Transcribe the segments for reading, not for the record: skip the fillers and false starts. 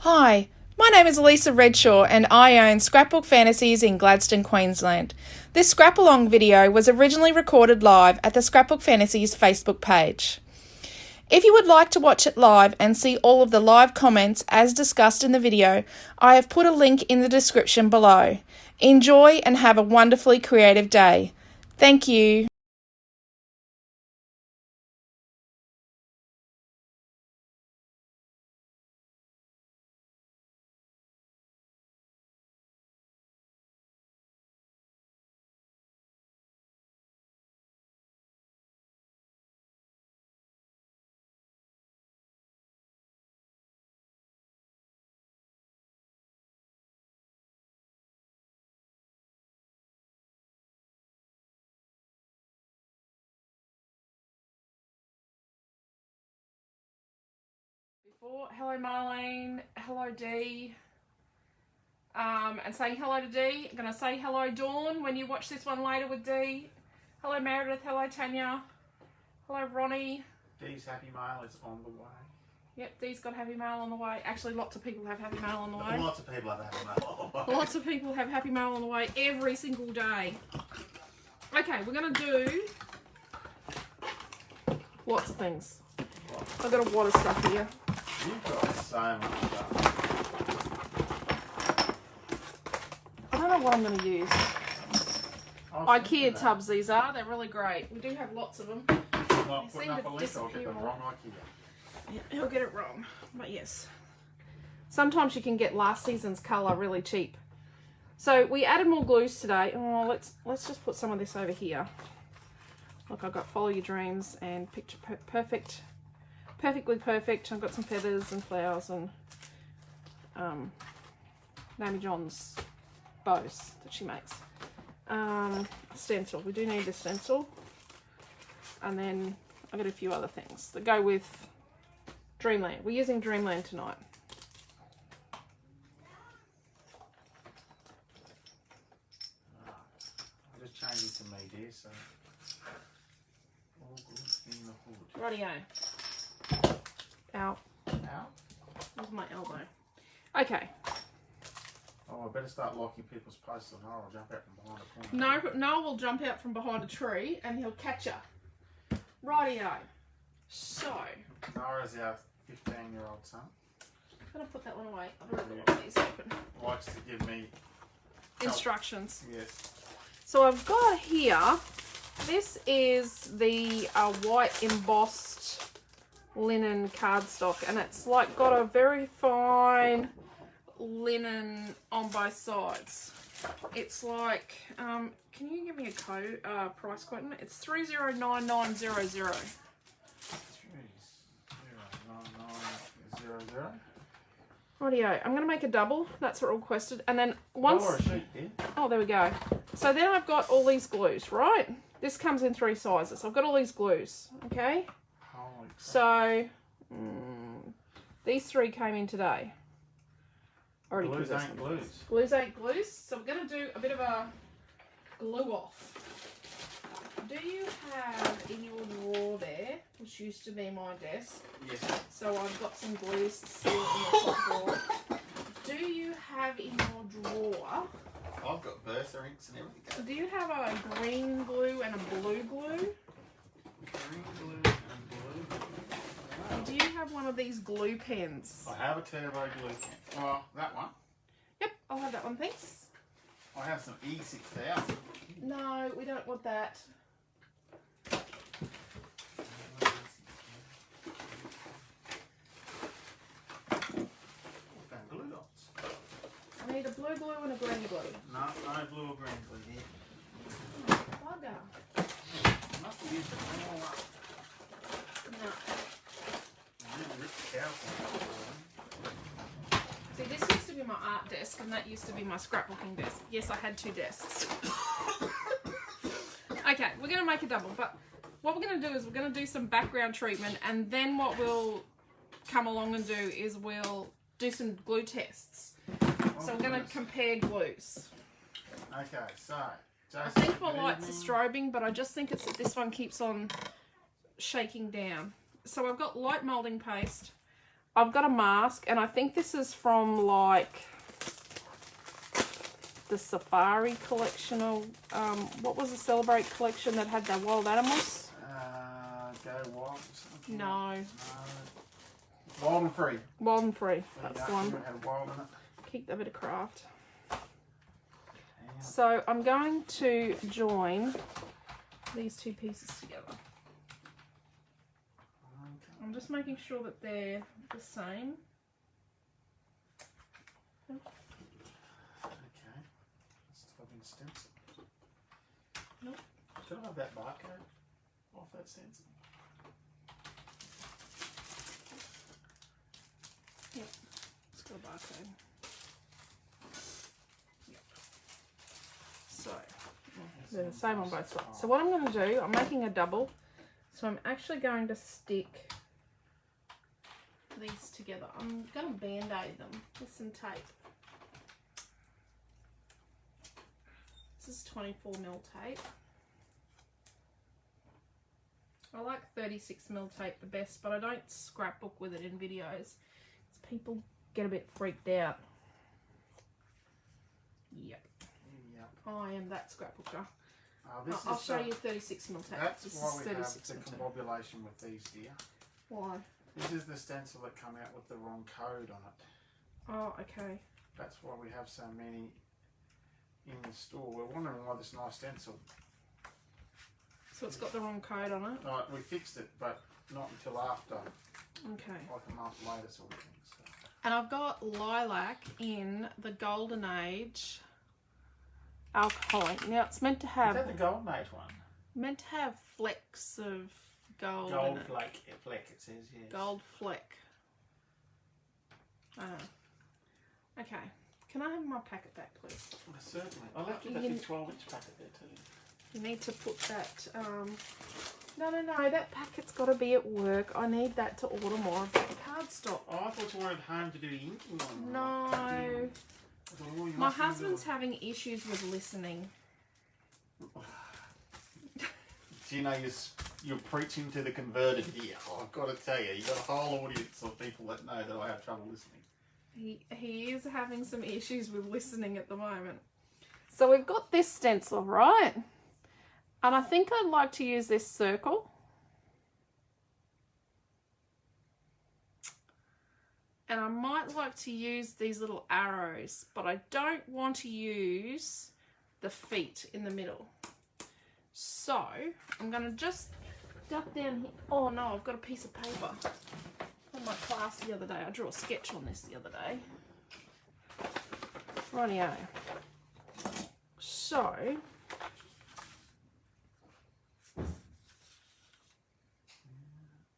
Hi, my name is Alicia Redshaw and I own Scrapbook Fantasies in Gladstone, Queensland. This scrap-along video was originally recorded live at the Scrapbook Fantasies Facebook page. If you would like to watch it live and see all of the live comments as discussed in the video, I have put a link in the description below. Enjoy and have a wonderfully creative day. Thank you. Hello Marlene, hello Dee, and saying hello to Dee. I'm going to say hello Dawn when you watch this one later with Dee. Hello Meredith, hello Tanya, hello Ronnie. Dee's happy mail is on the way. Yep, Dee's got happy mail on the way. Actually, lots of people have happy mail on the way. Lots of people have happy mail on the way. Lots of people have happy mail on the way every single day. Okay, we're going to do lots of things. I've got a lot of stuff here. You've got so much stuff. I don't know what I'm going to use. IKEA tubs these are. They're really great. We do have lots of them. Well, putting up a link, I'll get the wrong IKEA. Yeah, he'll get it wrong. But yes. Sometimes you can get last season's colour really cheap. So we added more glues today. Oh, let's just put some of this over here. Look, I've got Follow Your Dreams and Picture Perfect. Perfectly Perfect. I've got some feathers and flowers and Naomi John's bows that she makes. A stencil. We do need a stencil. And then I've got a few other things that go with Dreamland. We're using Dreamland tonight. I'm just changing to me, dear, so all good in the hood. Rightio. Ow. Now? With my elbow. Okay. Oh, I better start locking people's posts, or I'll jump out from behind a corner. No, Noel will jump out from behind a tree and he'll catch her. Rightio. So. Nora's our 15-year-old son. I'm going to put that one away. I've already got these open. Likes to give me Instructions. Yes. So I've got here, this is the white embossed linen cardstock, and it's like got a very fine linen on both sides. It's like, can you give me a code, price, Quentin? It's 309900. 309900. Rightio, I'm going to make a double. That's what requested. And then once... Or a sheet, dear. Oh, there we go. So then I've got all these glues, right? This comes in 3 sizes. I've got all these glues, okay? Holy crap. So, these 3 came in today. Already Glues ain't glues. Glues ain't glues. So we're going to do a bit of a glue off. Do you have in your drawer there, which used to be my desk? Yes. So I've got some glues still in the top drawer. Do you have in your drawer... I've got Versa inks and everything. Do you have a green glue and a blue glue? Green glue and blue glue. Do you have one of these glue pens? I have a turbo glue pen. Well, that one. Yep, I'll have that one, thanks. I have some E6000. No, we don't want that. Glue dots. I need a blue glue and a green glue. No, no blue or green glue here. Bugger. Must have used it all up. No. Really ripped the cow from See, this used to be my art desk and that used to be my scrapbooking desk. Yes, I had 2 desks. Okay, we're going to make a double, but what we're going to do is we're going to do some background treatment, and then what we'll come along and do is we'll do some glue tests. So we're going to compare glues. Okay, so I think my lights are strobing, but I just think it's that this one keeps on shaking down. So I've got light moulding paste, I've got a mask, and I think this is from like the Safari collection, or what was the Celebrate collection that had the wild animals? Go Wild or something? No. Wild and Free. Wild and Free, that's the one. Had wild in it. Keep that bit of craft. So I'm going to join these two pieces together. Okay. I'm just making sure that they're the same. Okay. Let's type in stencil. Nope. Should I have that barcode off that stencil? Yep. Let's go barcode. Yep. So they're the same on both sides. So what I'm going to do, I'm making a double. So I'm actually going to stick these together. I'm going to band-aid them with some tape. This is 24mm tape. I like 36mm tape the best, but I don't scrapbook with it in videos. People get a bit freaked out. Yep. I am that scrapbooker. I'll show you 36mm tape. That's this why is we have 36mm the tape. combobulation with these here. Why? This is the stencil that come out with the wrong code on it. Oh, okay. That's why we have so many in the store. We're wondering why this nice stencil. So it's got the wrong code on it? Right, we fixed it, but not until after. Okay. Like a month later sort of thing. So. And I've got lilac in the Golden Age alcoholic. Now it's meant to have... Is that the Golden Age one? Meant to have flecks of gold in Gold it. fleck, it says, yes. Gold fleck. Okay. Can I have my packet back, please? Certainly. I left you that big 12-inch packet there too. You need to put that... No, that packet's got to be at work. I need that to order more of that cardstock. Oh, I thought you wanted home to do the inking on. No. My husband's having issues with listening. Do you know you're preaching to the converted here? Oh, I've got to tell you, you've got a whole audience of people that know that I have trouble listening. He is having some issues with listening at the moment. So we've got this stencil, right? And I think I'd like to use this circle. And I might like to use these little arrows, but I don't want to use the feet in the middle. So I'm going to just duck down here. Oh no, I've got a piece of paper. On my class the other day, I drew a sketch on this the other day. Rightio. So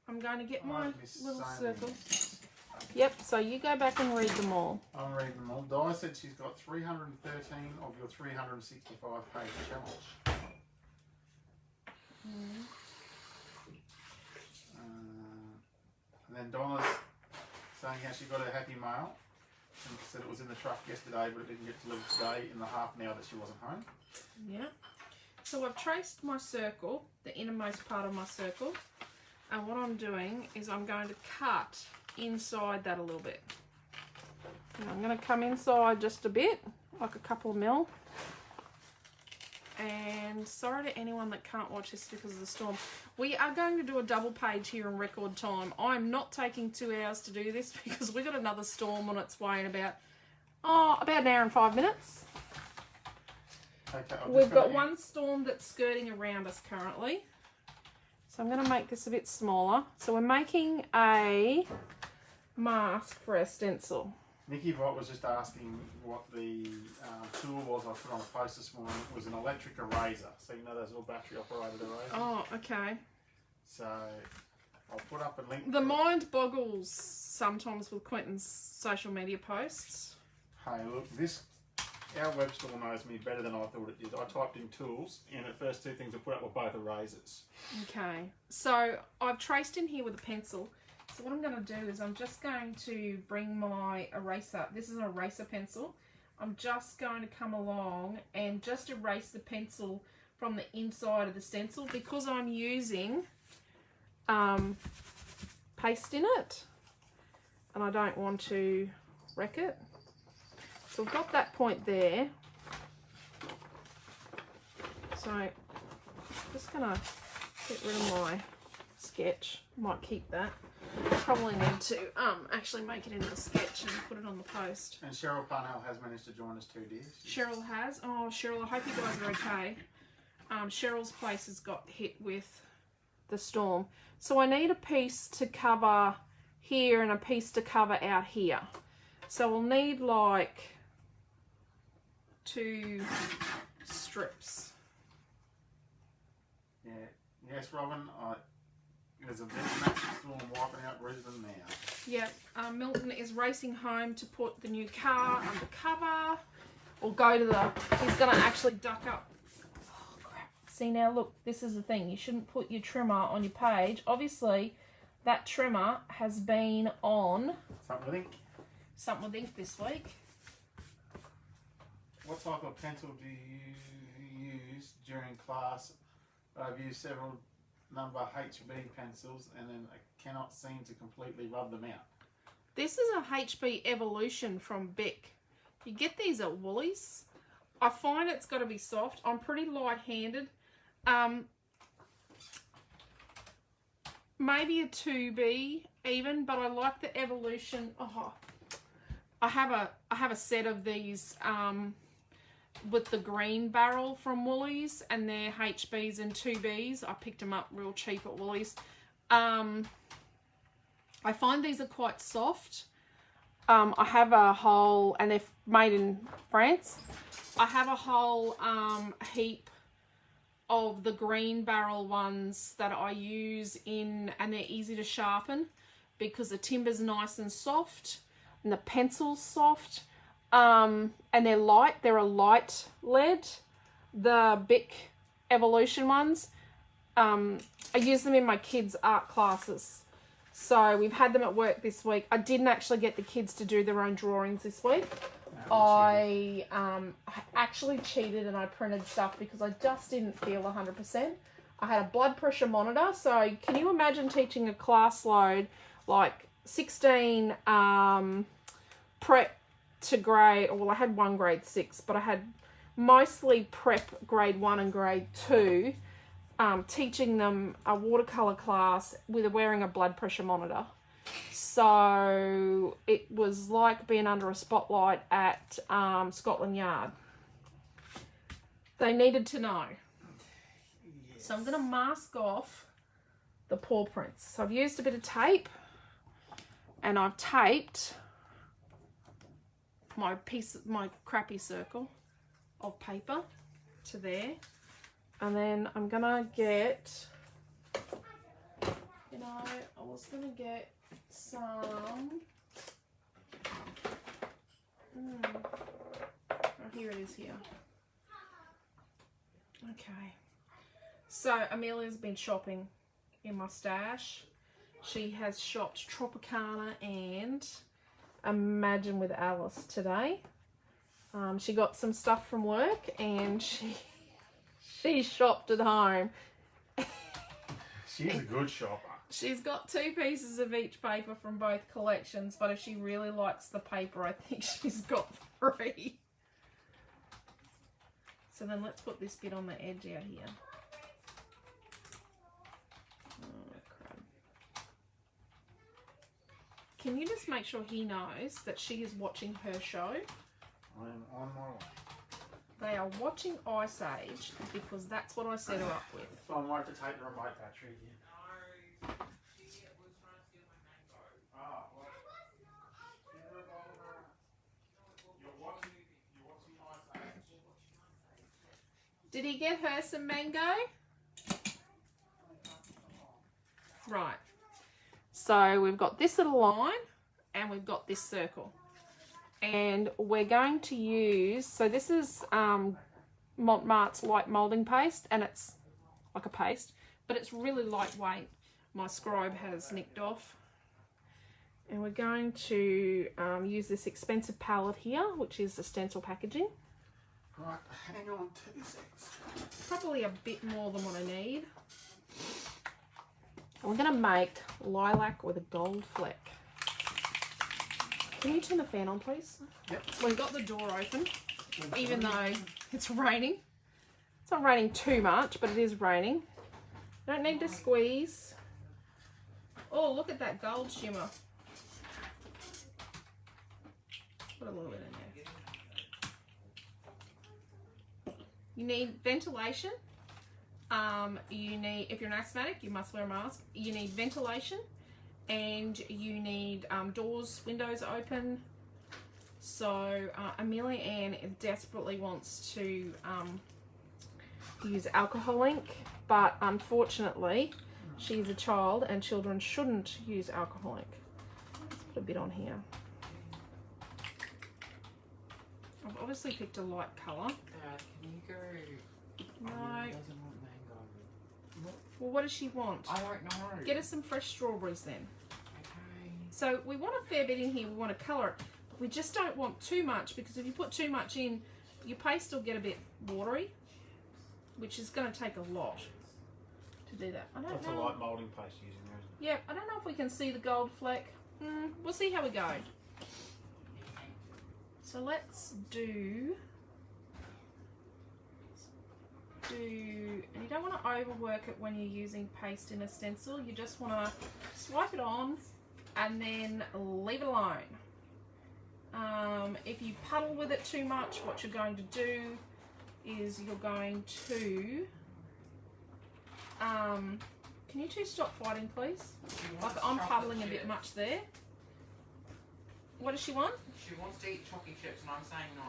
I'm going to get my little circles. Yep, so you go back and read them all. I'm reading them all. Di said she's got 313 of your 365 page challenge. And then Donna's saying how she got her happy mail and said it was in the truck yesterday but it didn't get delivered today in the half an hour that she wasn't home. Yeah. So I've traced my circle, the innermost part of my circle, and what I'm doing is I'm going to cut inside that a little bit. And I'm going to come inside just a bit, like a couple of mil. And sorry to anyone that can't watch this because of the storm. We are going to do a double page here in record time. I'm not taking 2 hours to do this because we've got another storm on its way in about an hour and 5 minutes. Okay, We've got one storm that's skirting around us currently. So I'm going to make this a bit smaller. So we're making a mask for our stencil. Nikki Vaught was just asking what the tool was I put on a post this morning. It was an electric eraser. So you know those little battery operated erasers? Oh, okay. So I'll put up a link. The mind boggles sometimes with Quentin's social media posts. Hey, look, our web store knows me better than I thought it did. I typed in tools and the first two things I put up were both erasers. Okay, so I've traced in here with a pencil. So what I'm going to do is I'm just going to bring my eraser. This is an eraser pencil. I'm just going to come along and just erase the pencil from the inside of the stencil because I'm using paste in it. and I don't want to wreck it. So I've got that point there. So I'm just gonna get rid of my sketch. Might keep that. Probably need to actually make it into a sketch and put it on the post. And Cheryl Parnell has managed to join us too, dear. Cheryl has. Oh, Cheryl, I hope you guys are okay. Cheryl's place has got hit with the storm. So I need a piece to cover here and a piece to cover out here. So we'll need like 2 strips. Yeah. Yes, Robin. There's a massive storm wiping out Brisbane now. Yep. Milton is racing home to put the new car under cover. Or go to the... He's going to actually duck up. Oh, crap. See now, look, this is the thing. You shouldn't put your trimmer on your page. Obviously, that trimmer has been on... Something with ink. Something with ink this week. What type of pencil do you use during class? I've used several number HB pencils and then I cannot seem to completely rub them out. This is a HB Evolution from Bic. You get these at Woolies. I find it's got to be soft. I'm pretty light-handed. Maybe a 2B even, but I like the Evolution. Oh, I have a set of these with the green barrel from Woolies, and they're HBs and 2Bs. I picked them up real cheap at Woolies. I find these are quite soft. I have a whole, and they're made in France. I have a whole heap of the green barrel ones that I use in, and they're easy to sharpen because the timber's nice and soft and the pencil's soft. And they're light. They're a light lead. The Bic Evolution ones. I use them in my kids' art classes. So we've had them at work this week. I didn't actually get the kids to do their own drawings this week. I actually cheated and I printed stuff because I just didn't feel 100%. I had a blood pressure monitor. So can you imagine teaching a class load like 16 prep to grade, well, I had one grade 6, but I had mostly prep grade 1 and grade 2, teaching them a watercolor class with wearing a blood pressure monitor. So it was like being under a spotlight at Scotland Yard. They needed to know. Yes. So I'm going to mask off the paw prints. So I've used a bit of tape and I've taped my crappy circle of paper to there, and then I'm gonna get, I was gonna get some, oh, here it is here. Okay, so Amelia's been shopping in my stash. She has shopped Tropicana and Imagine with Alice today. She got some stuff from work and she shopped at home. She's a good shopper. She's got 2 pieces of each paper from both collections, but if she really likes the paper, I think she's got 3. So then let's put this bit on the edge out here. Can you just make sure he knows that she is watching her show? I am on my way. They are watching Ice Age because that's what I set her up with. So I might have to take the remote battery again. No. She was trying to steal my mango. Ah, well. You're watching Ice Age. Did he get her some mango? Right. So we've got this little line and we've got this circle. And we're going to use, so this is Montmartre's light moulding paste, and it's like a paste, but it's really lightweight. My scribe has nicked off. And we're going to use this expensive palette here, which is the stencil packaging. Right, hang on 2 seconds. Probably a bit more than what I need. And we're going to make lilac with a gold fleck. Can you turn the fan on, please? Yep. We've got the door open, even though it's raining. It's not raining too much, but it is raining. Don't need to squeeze. Oh, look at that gold shimmer. Put a little bit in there. You need ventilation. You need, if you're an asthmatic, you must wear a mask. You need ventilation, and you need doors, windows open. So Amelia Ann desperately wants to use alcohol ink, but unfortunately she's a child and children shouldn't use alcohol ink. Let's put a bit on here. I've obviously picked a light colour. Dad, can you go? No. He doesn't want mango. Well, what does she want? I don't know. Get us some fresh strawberries then. Okay. So we want a fair bit in here, we want to colour it, but we just don't want too much, because if you put too much in, your paste will get a bit watery, which is going to take a lot to do that. I don't That's know. a light moulding paste using there, isn't it? Yeah, I don't know if we can see the gold fleck. We'll see how we go. So let's do, and you don't want to overwork it when you're using paste in a stencil. You just want to swipe it on and then leave it alone. If you puddle with it too much, what you're going to do is you're going to, can you two stop fighting, please? Like, I'm puddling a bit much there. What does she want? She wants to eat chocolate chips, and I'm saying no.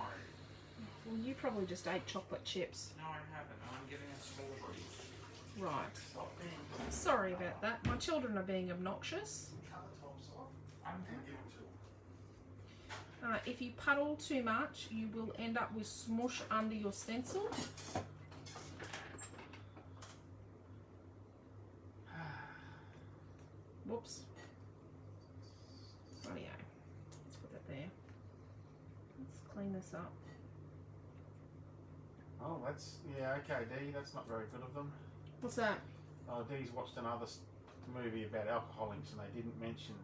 Well, you probably just ate chocolate chips. No, I haven't. I'm giving her strawberries. Right. Stop being. Sorry about that. My children are being obnoxious. I'm thinking. If you puddle too much, you will end up with smush under your stencil. Whoops. Rightio. Let's put that there. Let's clean this up. Oh, that's, yeah, okay, Dee, that's not very good of them. What's that? Oh, Dee's watched another movie about alcohol inks, and they didn't mention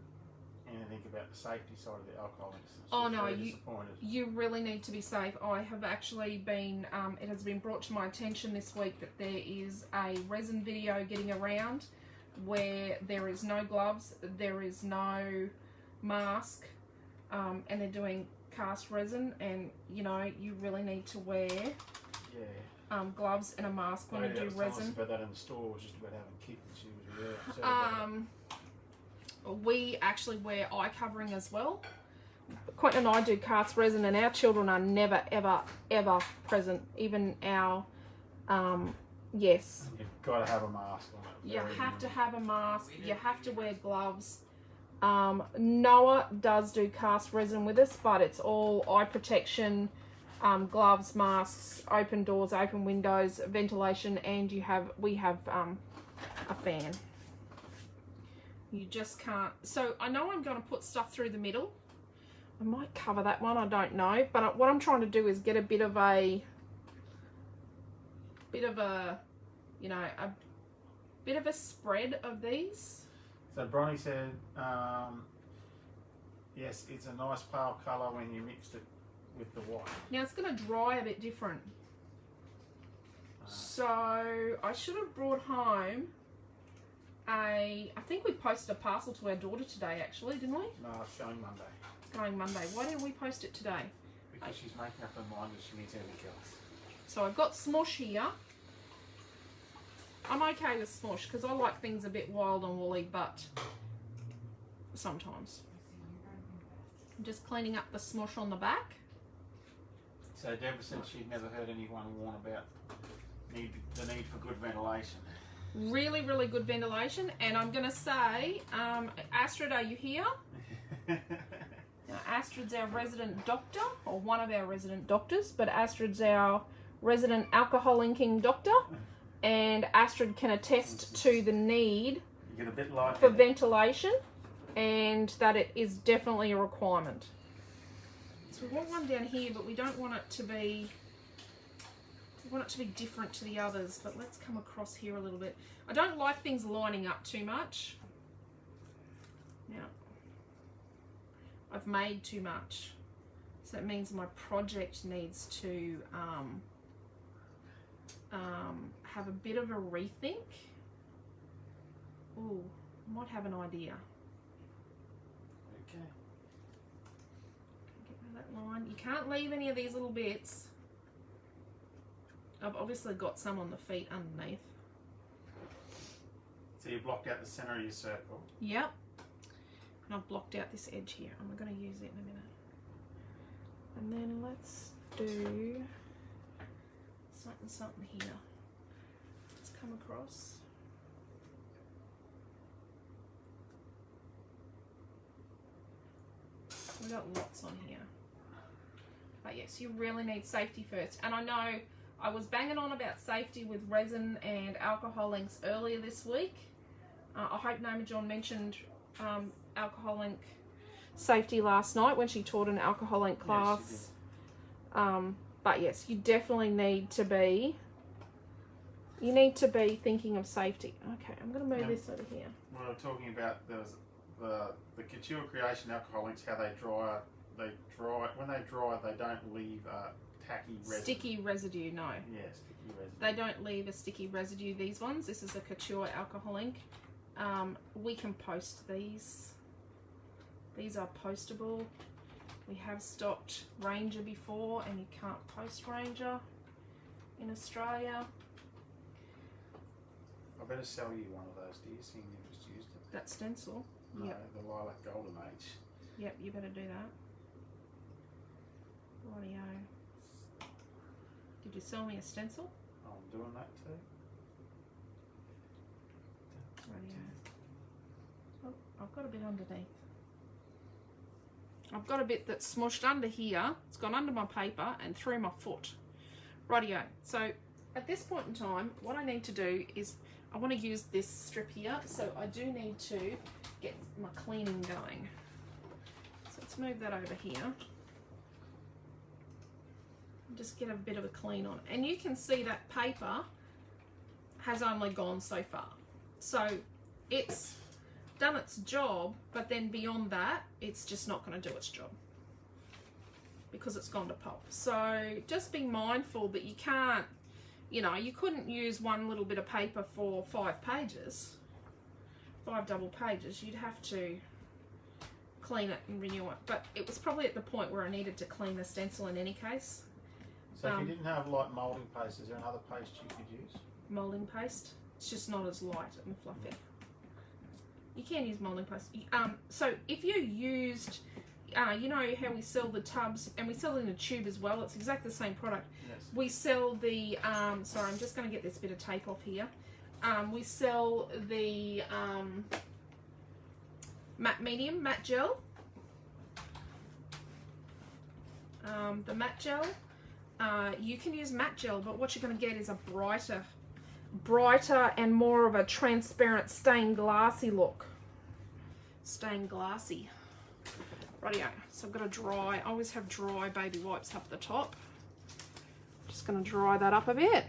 anything about the safety side of the alcohol inks. Oh no, disappointed. you really need to be safe. I have actually been, it has been brought to my attention this week that there is a resin video getting around where there is no gloves, there is no mask, and they're doing cast resin, and you know, you really need to wear gloves and a mask when you do resin. About that in the store was just about having a kick, and she was really upset about it. We actually wear eye covering as well. Quentin and I do cast resin, and our children are never, ever, ever present. Even our, yes. You've got to have a mask on it. You have to have a mask. You have to wear gloves. Noah does do cast resin with us, but it's all eye protection, gloves, masks, open doors, open windows, ventilation, and we have a fan. You just can't. So I know I'm going to put stuff through the middle. I might cover that one, I don't know. But what I'm trying to do is get a bit of a, you know, a bit of a spread of these. So Bronnie said, yes, it's a nice pale colour when you mixed it with the white. Now it's going to dry a bit different. So I should have brought home I think we posted a parcel to our daughter today, actually, didn't we? No, it's going Monday. It's going Monday. Why didn't we post it today? Because she's making up her mind that she needs everything else. So I've got smush here. I'm okay with smush because I like things a bit wild and woolly, but sometimes. I'm just cleaning up the smush on the back. So Deborah said she'd never heard anyone warn about the need for good ventilation. Really, really good ventilation. And I'm going to say, Astrid, are you here? Now, Astrid's our resident doctor, or one of our resident doctors, but Astrid's our resident alcohol inking doctor. And Astrid can attest to the need You get a bit light for ventilation, and that it is definitely a requirement. So we want one down here, but we don't want it to be, we want it to be different to the others. But let's come across here a little bit. I don't like things lining up too much. Now, I've made too much. So that means my project needs to have a bit of a rethink. Ooh, might have an idea. Okay. Get rid of that line. You can't leave any of these little bits. I've obviously got some on the feet underneath. So you blocked out the center of your circle. Yep. And I've blocked out this edge here, and we're going to use it in a minute. And then let's do something here. Let's come across. We've got lots on here. But yes, you really need safety first. And I know I was banging on about safety with resin and alcohol inks earlier this week. I hope Noma John mentioned alcohol ink safety last night when she taught an alcohol ink class. Yes, but yes, you definitely need to be thinking of safety. Okay, I'm going to move this over here. We were talking about the Couture Creation alcohol inks, how they dry. When they dry, they don't leave a tacky residue. Sticky residue, no. Yeah, sticky residue. They don't leave a sticky residue, these ones. This is a Couture alcohol ink. We can post these. These are postable. We have stocked Ranger before, and you can't post Ranger in Australia. I better sell you one of those, dear, seeing you just used it. That stencil? No, Yep. the Lilac Golden Age. Yep, you better do that. Rightio. Did you sell me a stencil? I'm doing that too. Rightio. Oh, I've got a bit underneath. I've got a bit that's smushed under here. It's gone under my paper and through my foot. Rightio. So at this point in time, what I need to do is I want to use this strip here. So I do need to get my cleaning going. So let's move that over here. Just get a bit of a clean on. And you can see that paper has only gone so far. So it's done its job, but then beyond that, it's just not going to do its job because it's gone to pulp. So just be mindful that you can't, you couldn't use one little bit of paper for 5 pages, 5 double pages. You'd have to clean it and renew it. But it was probably at the point where I needed to clean the stencil in any case. So if you didn't have like moulding paste, is there another paste you could use? Moulding paste. It's just not as light and fluffy. You can use moulding paste. So if you used, you know how we sell the tubs, and we sell it in a tube as well. It's exactly the same product. Yes. We sell the, sorry, I'm just going to get this bit of tape off here. We sell the matte medium, matte gel. The matte gel. You can use matte gel, but what you're going to get is a brighter and more of a transparent stained glassy look. Stained glassy. Rightio. So I've got a dry, I always have dry baby wipes up the top. Just going to dry that up a bit.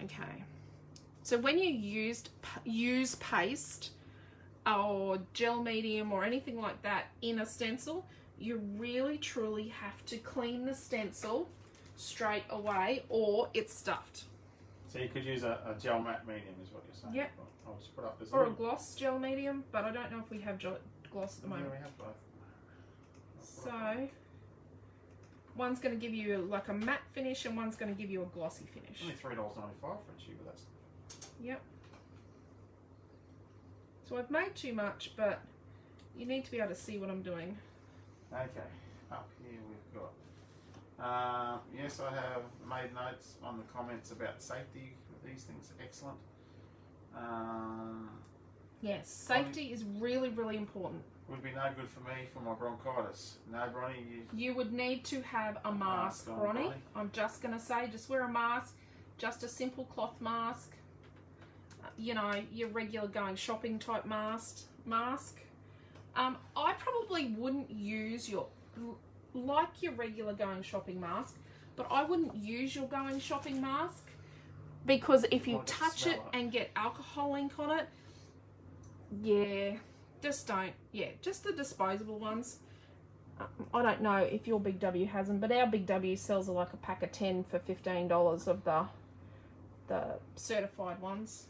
Okay. So when you use paste or gel medium or anything like that in a stencil, you really truly have to clean the stencil straight away or it's stuffed. So you could use a gel matte medium is what you're saying? Yep. I'll just put up this. Or a gloss gel medium, but I don't know if we have gloss at the moment. Yeah, we have both. So one's going to give you like a matte finish and one's going to give you a glossy finish. Only $3.95 for a tube, but that's... Yep. So I've made too much, but you need to be able to see what I'm doing. Okay, up here we've got, yes, I have made notes on the comments about safety with these things. Excellent. Yes, safety is really, really important. Would be no good for me for my bronchitis. No, Bronnie, you would need to have a mask, Bronnie. I'm just going to say, just wear a mask, just a simple cloth mask. You know, your regular going shopping type mask. I probably wouldn't use your regular going shopping mask, but I wouldn't use your going shopping mask because if you touch it and get alcohol ink on it, yeah, just don't, yeah, just the disposable ones. I don't know if your Big W has them, but our Big W sells like a pack of 10 for $15 of the certified ones.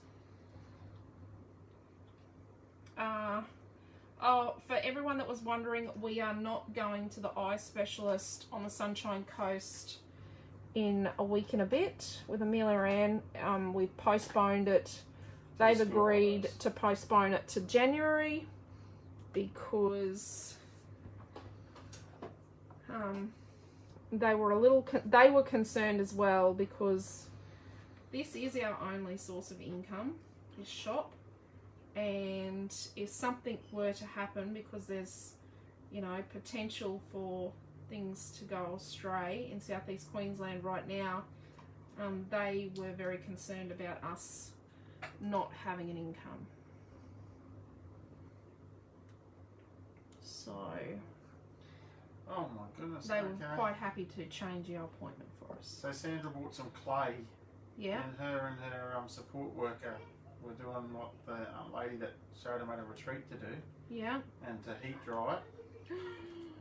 Oh, for everyone that was wondering, we are not going to the eye specialist on the Sunshine Coast in a week and a bit with Amelia Ann. We've postponed it. They've agreed to postpone it to January because they were concerned as well, because this is our only source of income, this shop. And if something were to happen, because there's, you know, potential for things to go astray in southeast Queensland right now, they were very concerned about us not having an income. So Oh my goodness. they were quite happy to change our appointment for us. So Sandra bought some clay. Yeah. And her support worker were doing what the lady that showed them at a retreat to do. Yeah. And to heat dry it.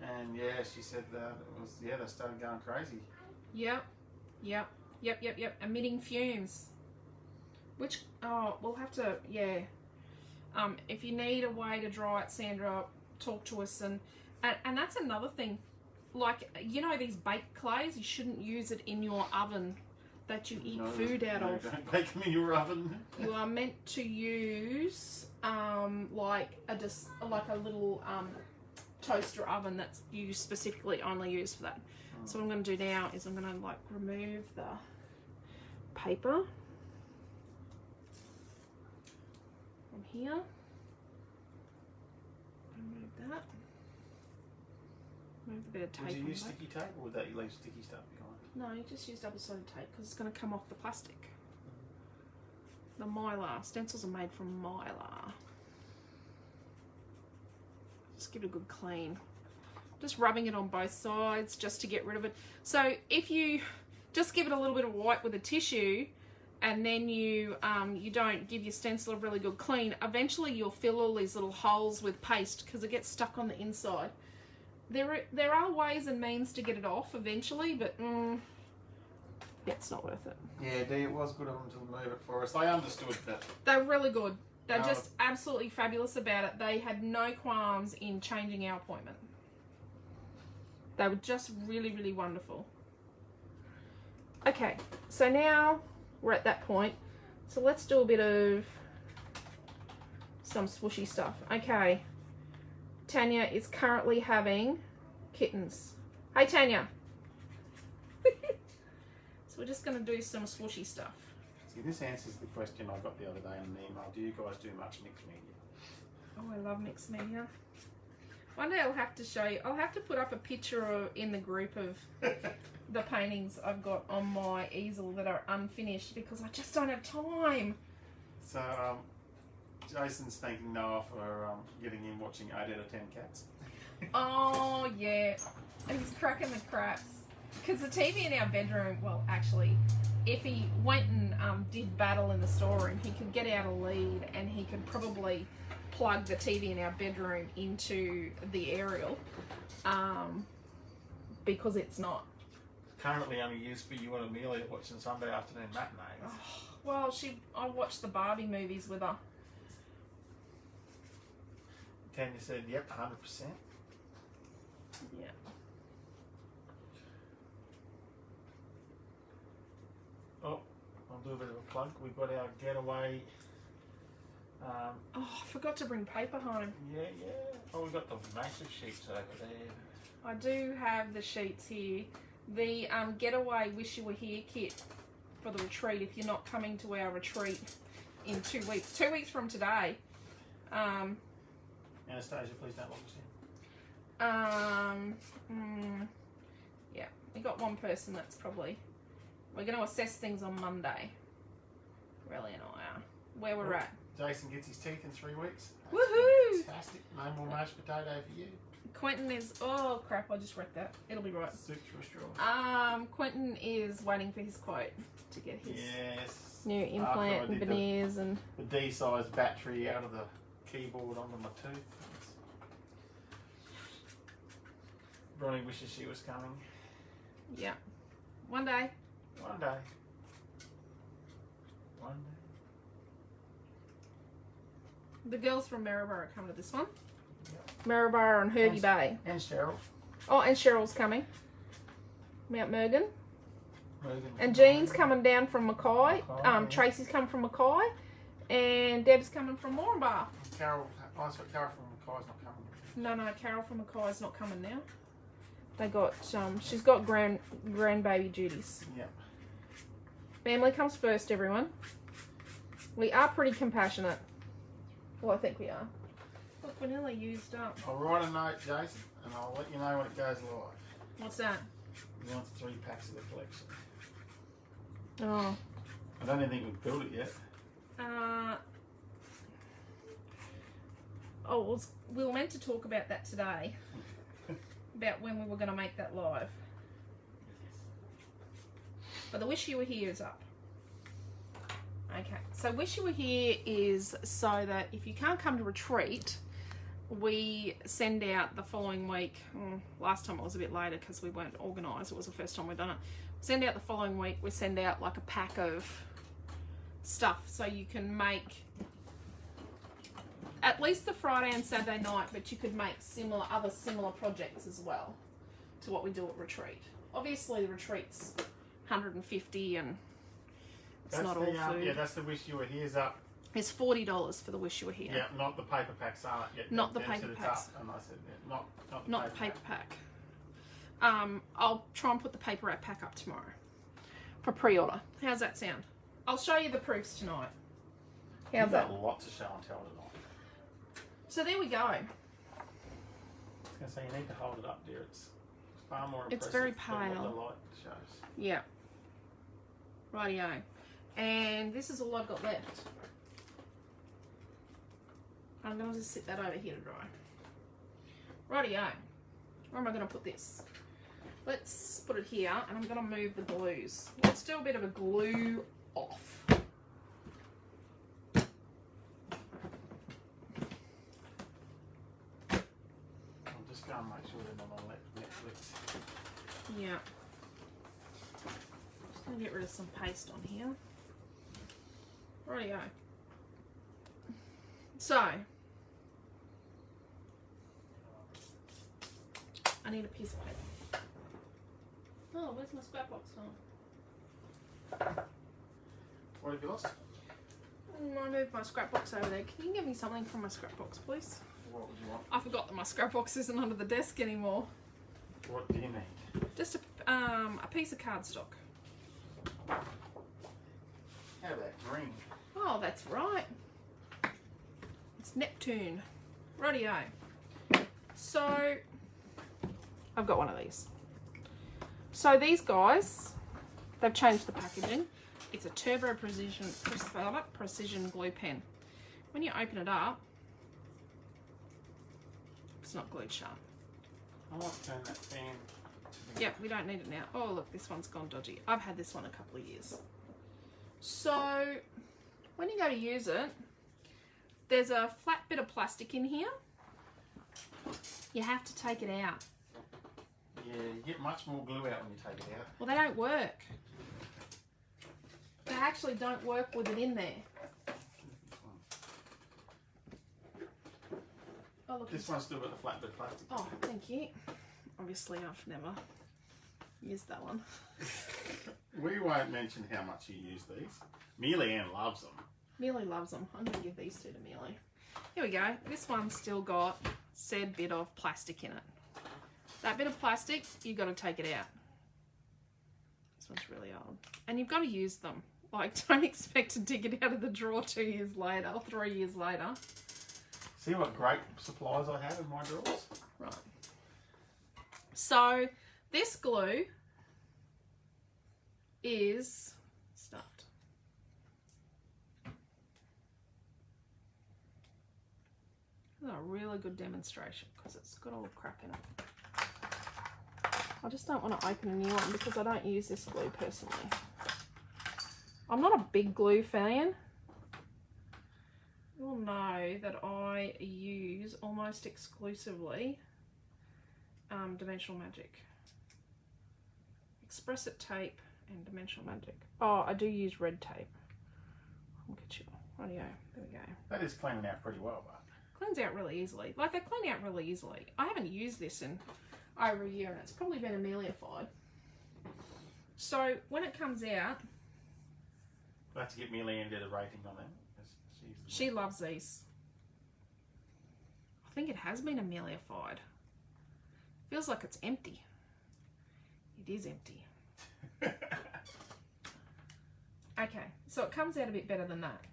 And yeah, she said that it was, yeah, they started going crazy. Yep. Emitting fumes. Which, oh, we'll have to, yeah. If you need a way to dry it, Sandra, talk to us. And that's another thing. Like, you know, these baked clays, you shouldn't use it in your oven that you eat food out of. Don't bake them in your oven. You are meant to use like a little toaster oven that's you specifically only use for that. So what I'm going to do now is I'm going to like remove the paper from here. Remove that. Remove a bit of tape. Would you use sticky tape, or would that you leave sticky stuff behind? No, you just use double-sided tape because it's going to come off the plastic. The mylar. Stencils are made from mylar. Just give it a good clean. Just rubbing it on both sides just to get rid of it. So if you just give it a little bit of white with a tissue, and then you don't give your stencil a really good clean, eventually you'll fill all these little holes with paste because it gets stuck on the inside. There are ways and means to get it off eventually, but it's not worth it. Yeah, Dee, it was good of them to move it for us. They understood that. They're really good. They're just absolutely fabulous about it. They had no qualms in changing our appointment. They were just really, really wonderful. Okay, so now we're at that point. So let's do a bit of some swooshy stuff. Okay. Tanya is currently having kittens. Hey, Tanya. So we're just going to do some swooshy stuff. See, this answers the question I got the other day in an email. Do you guys do much mixed media? Oh, I love mixed media. One day I'll have to show you. I'll have to put up a picture in the group of the paintings I've got on my easel that are unfinished because I just don't have time. So, Jason's thanking Noah for getting in watching 8 out of 10 cats. Oh, yeah. And he's cracking the craps. Because the TV in our bedroom, well, actually, if he went and did battle in the storeroom, he could get out a lead and he could probably plug the TV in our bedroom into the aerial because it's not. Currently only used for you and Amelia watching Sunday afternoon matinees. Oh, well, I watched the Barbie movies with her. Tanya said, yep, 100%. Yeah. Oh, I'll do a bit of a plug. We've got our getaway. Oh, I forgot to bring paper home. Yeah. Oh, we've got the massive sheets over there. I do have the sheets here. The getaway Wish You Were Here kit for the retreat, if you're not coming to our retreat in 2 weeks. 2 weeks from today. Anastasia, please don't lock us in. Yeah, we got one person that's probably... We're going to assess things on Monday. Relly and I are. Where we're at. Jason gets his teeth in 3 weeks. Woohoo! Fantastic. No more mashed potato for you. Quentin is... Oh, crap, I just wrecked that. It'll be right. Soup for a straw. Quentin is waiting for his quote to get his yes. new implant and veneers and... The D-size battery out of the keyboard onto my tooth. Bronnie wishes she was coming. Yeah. One day. One day. One day. The girls from Maryborough are coming to this one. Yep. Maryborough and Hervey Bay. And Cheryl. Oh, and Cheryl's coming. Mount Mergen. Moving. And Jean's coming down from Mackay. Yeah. Tracy's coming from Mackay. And Deb's coming from Moranbah. Carol, oh, sorry, Carol from Mackay's not coming. No, Carol from Mackay's not coming now. They got, she's got grandbaby duties. Yep. Family comes first, everyone. We are pretty compassionate. Well, I think we are. Look, we're nearly used up. I'll write a note, Jason, and I'll let you know when it goes live. What's that? He wants 3 packs of the collection. Oh. I don't even think we've built it yet. We were meant to talk about that today. About when we were going to make that live. But the Wish You Were Here is up. Okay, so Wish You Were Here is so that if you can't come to retreat, we send out the following week. Last time it was a bit later because we weren't organised. It was the first time we've done it. Send out the following week. We send out like a pack of stuff so you can make at least the Friday and Saturday night, but you could make other similar projects as well to what we do at retreat. Obviously, the retreat's 150 and it's That's not the, all food. Yeah, that's the Wish You Were Here's up. It's $40 for the Wish You Were Here. Yeah, not the paper packs aren't yet. Not the Deb paper said it's packs. up, and I said yeah, Not the paper pack. I'll try and put the paper wrap pack up tomorrow for pre-order. How's that sound? I'll show you the proofs tonight. How's You've that? got a lot to show and tell tonight. So there we go. I was going to say, you need to hold it up, dear. It's far more impressive It's very than what pale. the light shows. Yeah. Rightio. And this is all I've got left. I'm going to just sit that over here to dry. Rightio. Where am I going to put this? Let's put it here, and I'm going to move the glues. Let's do a bit of a glue off. I'll just go and make sure they're not on Netflix. Yeah. Just going to get rid of some paste on here. Rightio. So, I need a piece of paper. Oh, where's my scrap box gone? What have you lost? I moved my scrap box over there. Can you give me something from my scrap box, please? What would you want? I forgot that my scrap box isn't under the desk anymore. What do you need? Just a piece of cardstock. How about green? Oh, that's right. It's Neptune. Rightio. So, I've got one of these. So these guys, they've changed the packaging. It's a Turbo Precision glue pen. When you open it up, it's not glued shut. I might turn that fan to the... Yep, we don't need it now. Oh, look, this one's gone dodgy. I've had this one a couple of years. So, when you go to use it, there's a flat bit of plastic in here. You have to take it out. Yeah, you get much more glue out when you take it out. Well, they don't work. They actually don't work with it in there. Oh, look. This one's still got the flat bit of plastic. Oh, thank you. Obviously, I've never used that one. We won't mention how much you use these. Mealy Ann loves them. Mealy loves them. I'm going to give these two to Mealy. Here we go. This one's still got said bit of plastic in it. That bit of plastic, you've got to take it out. This one's really old. And you've got to use them. Like, don't expect to dig it out of the drawer 2 years later or 3 years later. See what great supplies I have in my drawers? Right. So, this glue is stuffed. This is a really good demonstration because it's got all the crap in it. I just don't want to open a new one because I don't use this glue personally. I'm not a big glue fan. will know that I use almost exclusively Dimensional Magic. Express It tape and Dimensional Magic. Oh, I do use red tape. I'll get you. Rightio, there we go. That is cleaning out pretty well, but Cleans out really easily. Like, they clean out really easily. I haven't used this in over a year and it's probably been amelified. So when it comes out, we'll have to get Millie into the rating on them. She loves these. I think it has been amelified. Feels like it's empty. It is empty. Okay, so it comes out a bit better than that.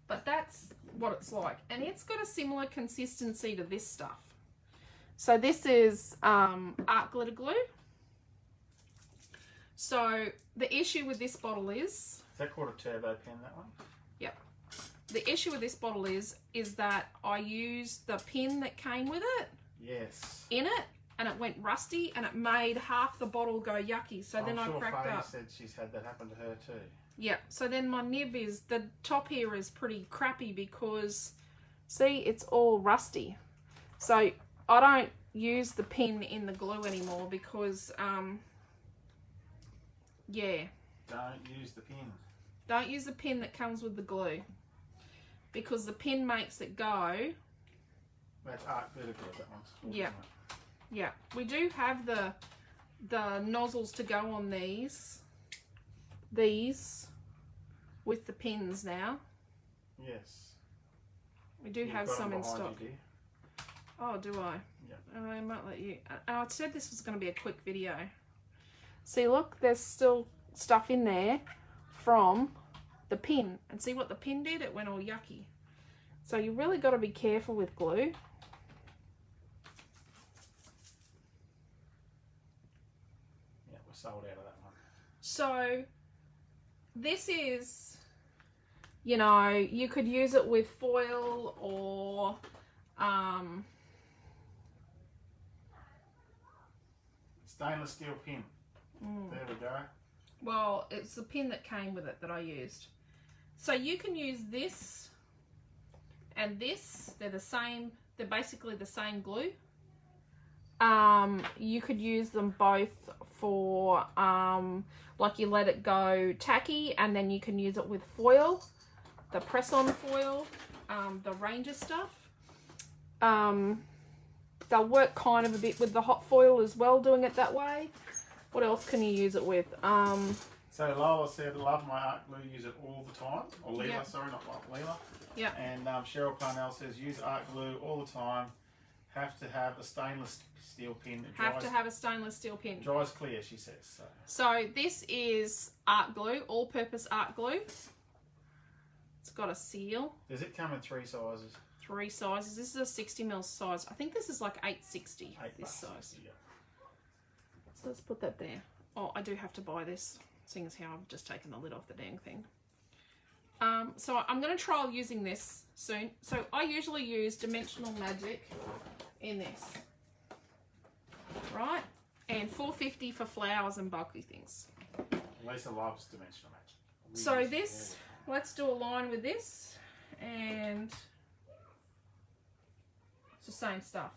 But that's what it's like. And it's got a similar consistency to this stuff. So this is art glitter glue. So the issue with this bottle is that called a turbo pen, that one? Yep. The issue with this bottle is that I used the pin that came with it. Yes. In it, and it went rusty, and it made half the bottle go yucky. So then I cracked up. Said she's had that happen to her too. Yeah. So then my nib is, the top here is pretty crappy because, see, it's all rusty. So I don't use the pin in the glue anymore because, yeah. Don't use the pin. Don't use the pin that comes with the glue because the pin makes it go. That's art glitter glue, that one's. Yeah. Yeah. We do have the nozzles to go on these with the pins now. Yes. We do have some in stock. You, oh, do I? Yeah. I might let you. I said this was going to be a quick video. See, look, there's still stuff in there from the pin. And see what the pin did? It went all yucky. So you really got to be careful with glue. Yeah, we're sold out of that one. So this is, you know, you could use it with foil or stainless steel pin. There we go. Well, it's the pin that came with it that I used. So you can use this and this. They're the same. They're basically the same glue. You could use them both for like you let it go tacky, and then you can use it with foil, the press-on foil, the Ranger stuff. They'll work kind of a bit with the hot foil as well, doing it that way. What else can you use it with? So Lola said, love my art glue, use it all the time. Or Leela, yep. Sorry, not Leela. Yeah. And Cheryl Parnell says, use art glue all the time. Have to have a stainless steel pin. Have to have a stainless steel pin. Dries clear, she says. So this is art glue, all-purpose art glue. It's got a seal. Does it come in 3 sizes? 3 sizes. This is a 60mm size. I think this is like 860. This size. Yeah. So let's put that there. Oh, I do have to buy this, seeing as how I've just taken the lid off the dang thing. So I'm going to trial using this soon. So I usually use Dimensional Magic in this, right? And $4.50 for flowers and bulky things. Lisa loves Dimensional Magic. So this, let's do a line with this, and it's the same stuff.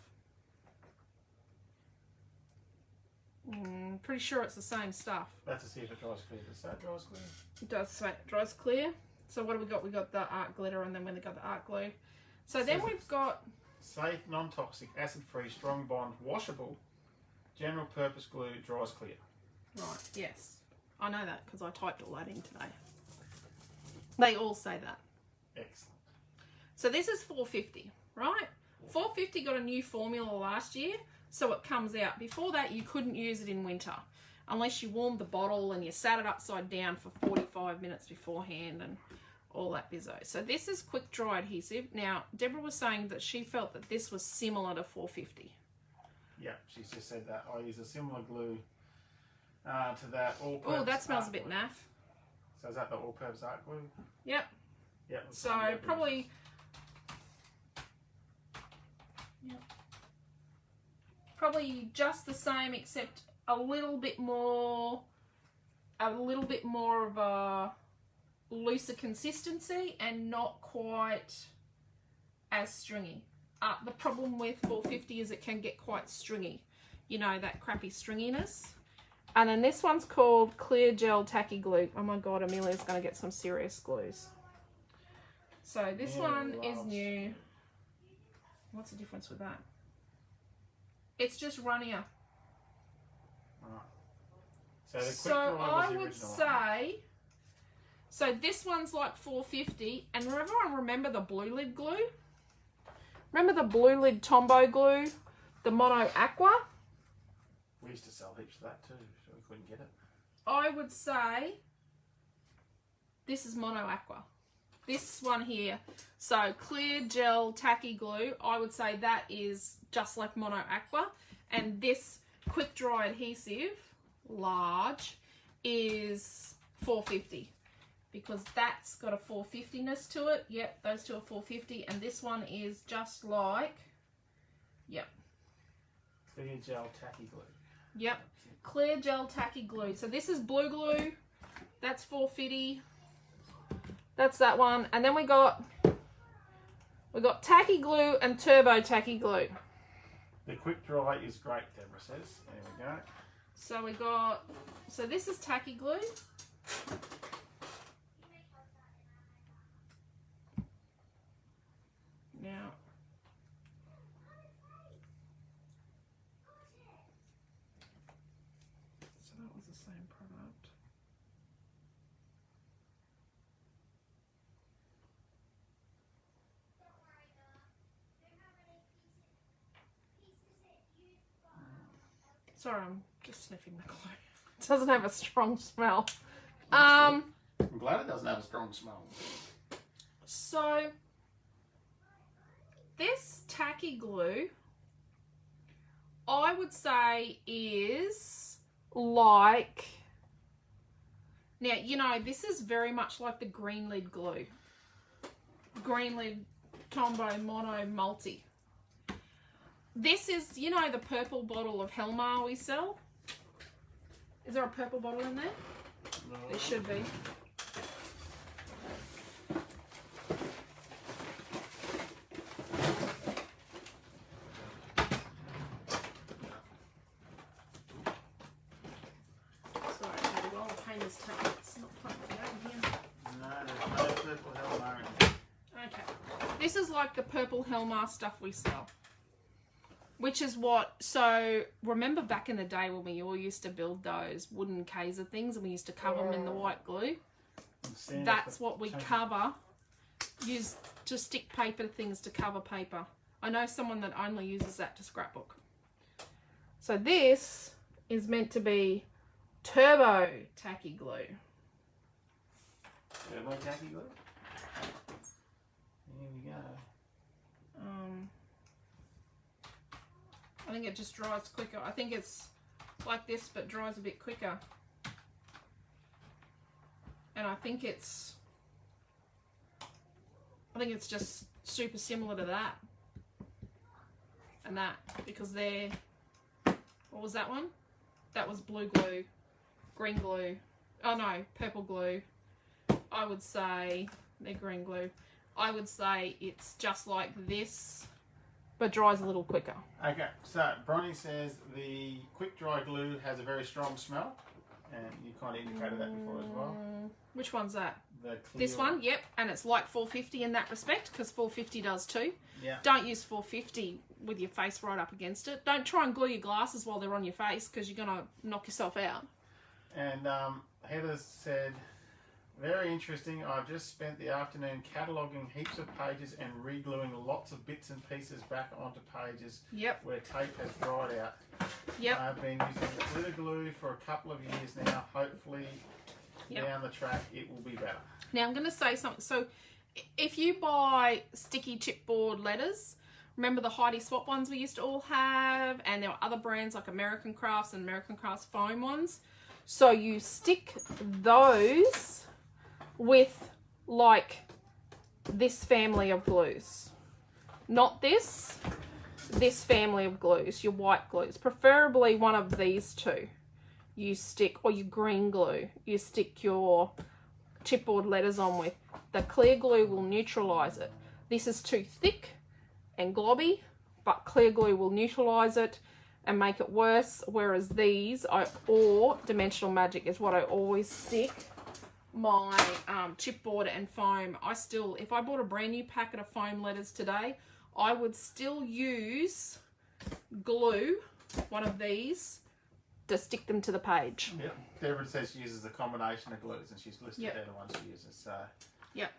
Pretty sure it's the same stuff. That's to see if it dries clear. Does that dries clear? It does say it dries clear. So what do we got? We got the art glitter, and then we got the art glue. So then we've got safe, non-toxic, acid-free, strong bond, washable, general purpose glue, dries clear. Right, yes. I know that because I typed all that in today. They all say that. Excellent. So this is $4.50, right? $4.50 got a new formula last year, so it comes out. Before that, you couldn't use it in winter unless you warmed the bottle and you sat it upside down for 45 minutes beforehand and all that bizzo. So this is quick dry adhesive. Now, Deborah was saying that she felt that this was similar to $4.50. Yeah, she's just said that. I use a similar glue to that all-purpose. Oh, that smells a bit glue. naff. So is that the all-purpose art glue? Yep. Yeah. So probably. Yep. Probably just the same, except a little bit more of a looser consistency and not quite as stringy. The problem with 450 is it can get quite stringy. You know, that crappy stringiness. And then this one's called Clear Gel Tacky Glue. Oh my God, Amelia's going to get some serious glues. So this one is new. What's the difference with that? It's just runnier. So I would say, so this one's like 450, and remember the blue lid glue? Remember the blue lid Tombow glue, the Mono Aqua? We used to sell heaps of that too, so we couldn't get it. I would say this is Mono Aqua. This one here. So Clear Gel Tacky Glue, I would say that is just like Mono Aqua. And this quick dry adhesive, large, is 450. Because that's got a 450-ness to it. Yep, those two are 450. And this one is just like, yep. Clear Gel Tacky Glue. Yep, Clear Gel Tacky Glue. So this is blue glue. That's 450. That's that one. And then we got tacky glue and turbo tacky glue. The quick dry is great, Deborah says. There we go. So this is tacky glue. Now, so that was the same product. Sorry, I'm just sniffing the glue. It doesn't have a strong smell. I'm glad it doesn't have a strong smell. So this tacky glue, I would say is like, now, you know, this is very much like the green lid glue. Green lid Tombow Mono Multi. This is, you know, the purple bottle of Helmar we sell. Is there a purple bottle in there? No. There should be. Sorry, Patty, while the paint is taken, it's not plugged out in here. No, there's no purple Helmar in here. Okay. This is like the purple Helmar stuff we sell. Which is what, so remember back in the day when we all used to build those wooden Kaiser things and we used to cover them in the white glue? That's what we cover. Use to stick paper things to cover paper. I know someone that only uses that to scrapbook. So this is meant to be turbo tacky glue. Turbo tacky glue? Here we go. I think it just dries quicker. I think it's like this, but dries a bit quicker. And I think it's just super similar to that. And that, because they're, what was that one? That was blue glue, green glue. Oh no, purple glue. I would say, they're green glue. I would say it's just like this, but dries a little quicker. Okay, so Bronnie says the quick dry glue has a very strong smell, and you kind of indicated that before as well. Which one's that? The clear This one, yep, and it's like 450 in that respect, because 450 does too. Yeah. Don't use 450 with your face right up against it. Don't try and glue your glasses while they're on your face, because you're going to knock yourself out. And Heather said, very interesting. I've just spent the afternoon cataloguing heaps of pages and re-gluing lots of bits and pieces back onto pages where tape has dried out. Yep. I've been using glitter glue for a couple of years now. Hopefully down the track it will be better. Now I'm going to say something. So if you buy sticky chipboard letters, remember the Heidi Swap ones we used to all have, and there were other brands like American Crafts and American Crafts foam ones. So you stick those with like this family of glues, not this family of glues, your white glues, preferably one of these two you stick, or your green glue you stick your chipboard letters on with. The clear glue will neutralize it. This is too thick, and globby, but clear glue will neutralize it and make it worse. Whereas these, or Dimensional Magic is what I always stick my chipboard and foam. If I bought a brand new packet of foam letters today, I would still use glue, one of these, to stick them to the page. Yep. Deborah says she uses a combination of glues, and she's listed there the ones she uses. So. Yep.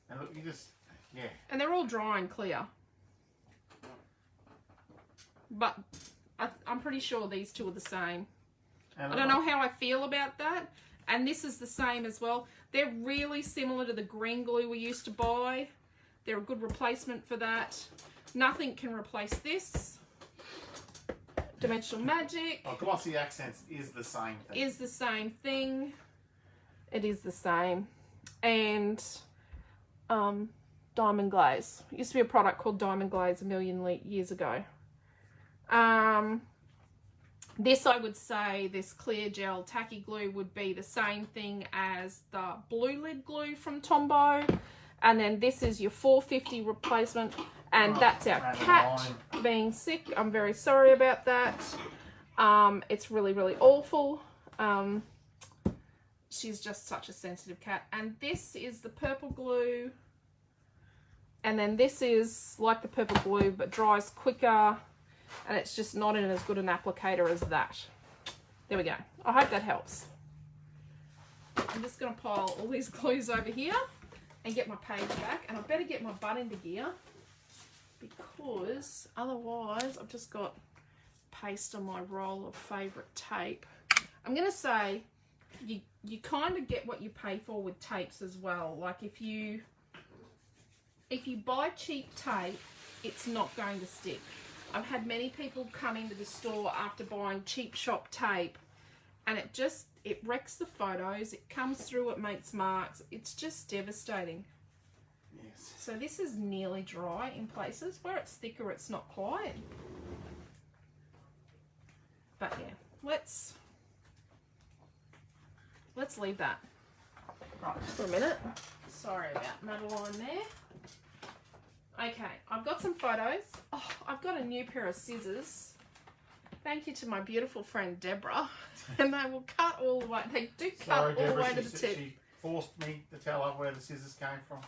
And look, you just, yeah. And they're all dry and clear. But I'm pretty sure these two are the same. I don't know how I feel about that. And this is the same as well. They're really similar to the green glue we used to buy. They're a good replacement for that. Nothing can replace this. Dimensional Magic. Oh, Glossy Accents is the same thing. Is the same thing. It is the same. And Diamond Glaze. It used to be a product called Diamond Glaze a million years ago. This, I would say, this clear gel tacky glue would be the same thing as the blue lid glue from Tombow. And then this is your 450 replacement. And that's our cat being sick. I'm very sorry about that. It's really, really awful. She's just such a sensitive cat. And this is the purple glue. And then this is like the purple glue, but dries quicker. And it's just not in as good an applicator as that. There we go. I hope that helps. I'm just going to pile all these glues over here and get my page back. And I better get my butt into gear, because otherwise I've just got paste on my roll of favourite tape. I'm going to say you kind of get what you pay for with tapes as well. Like if you buy cheap tape, it's not going to stick. I've had many people come into the store after buying cheap shop tape, and it wrecks the photos. It comes through, it makes marks. It's just devastating. Yes. So this is nearly dry in places. Where it's thicker, it's not quite. But yeah, let's leave that for a minute. Sorry about Madeline there. Okay, I've got some photos. Oh, I've got a new pair of scissors. Thank you to my beautiful friend Deborah. And they will cut all the way. They do cut all the way to the tip. She forced me to tell her where the scissors came from.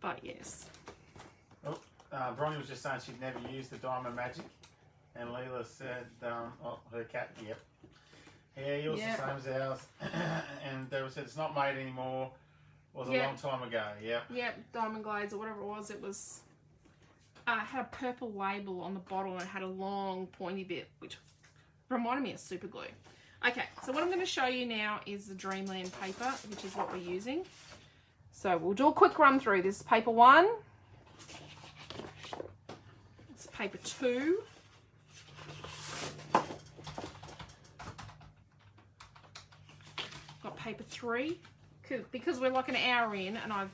But yes. Oh, Bronnie was just saying she'd never used the Diamond Magic. And Leela said, her cat, yep. Yeah, yours the same as ours. And Deborah said it's not made anymore. It was a long time ago, Yep, Diamond Glaze or whatever it was. It was, had a purple label on the bottle, and it had a long pointy bit, which reminded me of super glue. Okay, so what I'm going to show you now is the Dreamland paper, which is what we're using. So we'll do a quick run through. This is paper 1. This is paper 2. Got paper 3. Because we're like an hour in and I've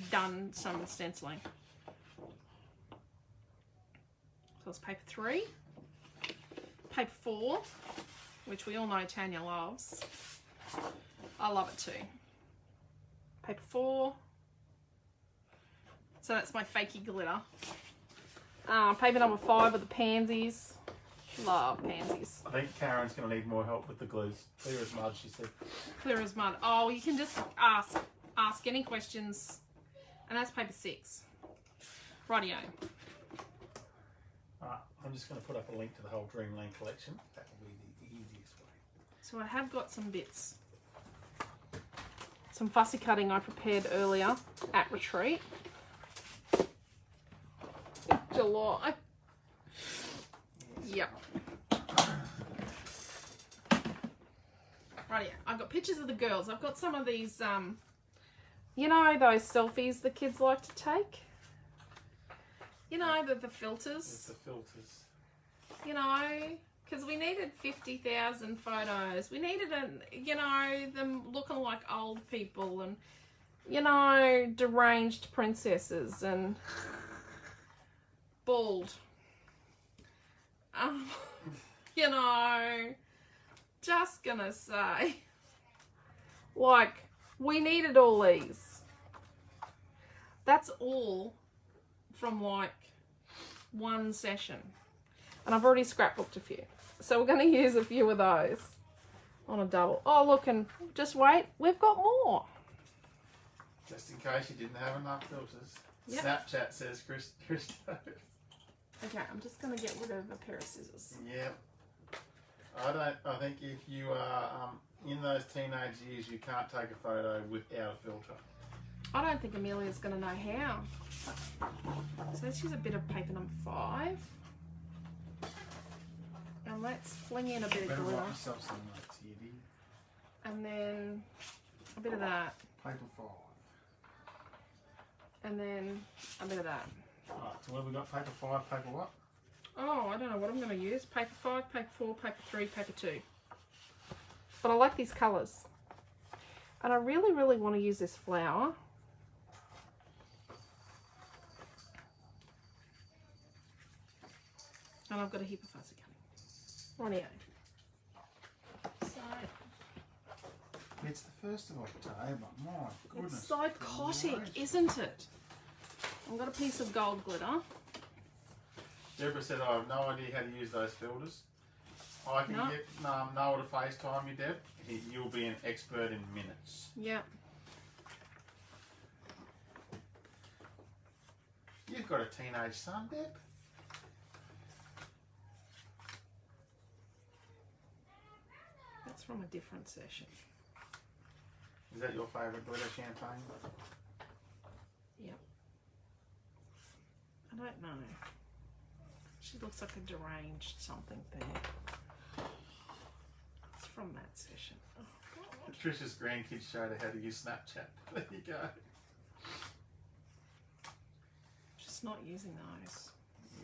done some stenciling. So it's paper 3. Paper 4, which we all know Tanya loves. I love it too. Paper 4. So that's my fakey glitter. Paper number 5 are the pansies. Love pansies. I think Karen's going to need more help with the glues. Clear as mud, she said. Clear as mud. Oh, you can just ask any questions. And that's paper 6. Rightio. I'm just going to put up a link to the whole Dreamland collection. That will be the easiest way. So I have got some bits. Some fussy cutting I prepared earlier at retreat. July. Yep. Right, I've got pictures of the girls. I've got some of these, you know, those selfies the kids like to take? You know, the filters. It's the filters. You know, because we needed 50,000 photos. We needed, you know, them looking like old people and, you know, deranged princesses and bald. You know, just gonna say, like, we needed all these. That's all from like one session. And I've already scrapbooked a few. So we're going to use a few of those on a double. Oh, look, and just wait, we've got more. Just in case you didn't have enough filters. Yep. Snapchat says Christo. Okay, I'm just going to get rid of a pair of scissors. Yep. I think if you are in those teenage years, you can't take a photo without a filter. I don't think Amelia's going to know how. So let's use a bit of paper number 5. And let's fling in a bit of Better glitter. write yourself some notes here, dear. And then a bit of that. Paper 5. And then a bit of that. Alright, so what have we got? Paper 5, paper what? Oh, I don't know what I'm going to use. Paper 5, paper 4, paper 3, paper 2. But I like these colours. And I really, really want to use this flower. And I've got a heap of fuzzy coming. Rightio. So, It's the 1st of October. My goodness. it's psychotic, isn't it? I've got a piece of gold glitter. Deborah said, I have no idea how to use those filters. I can No. get Noah to FaceTime you, Deb. You'll be an expert in minutes. Yep. You've got a teenage son, Deb. That's from a different session. Is that your favourite glitter, champagne? Yep. I don't know. She looks like a deranged something thing. It's from that session. Oh, God. Trisha's grandkids showed her how to use Snapchat. There you go. Just not using those.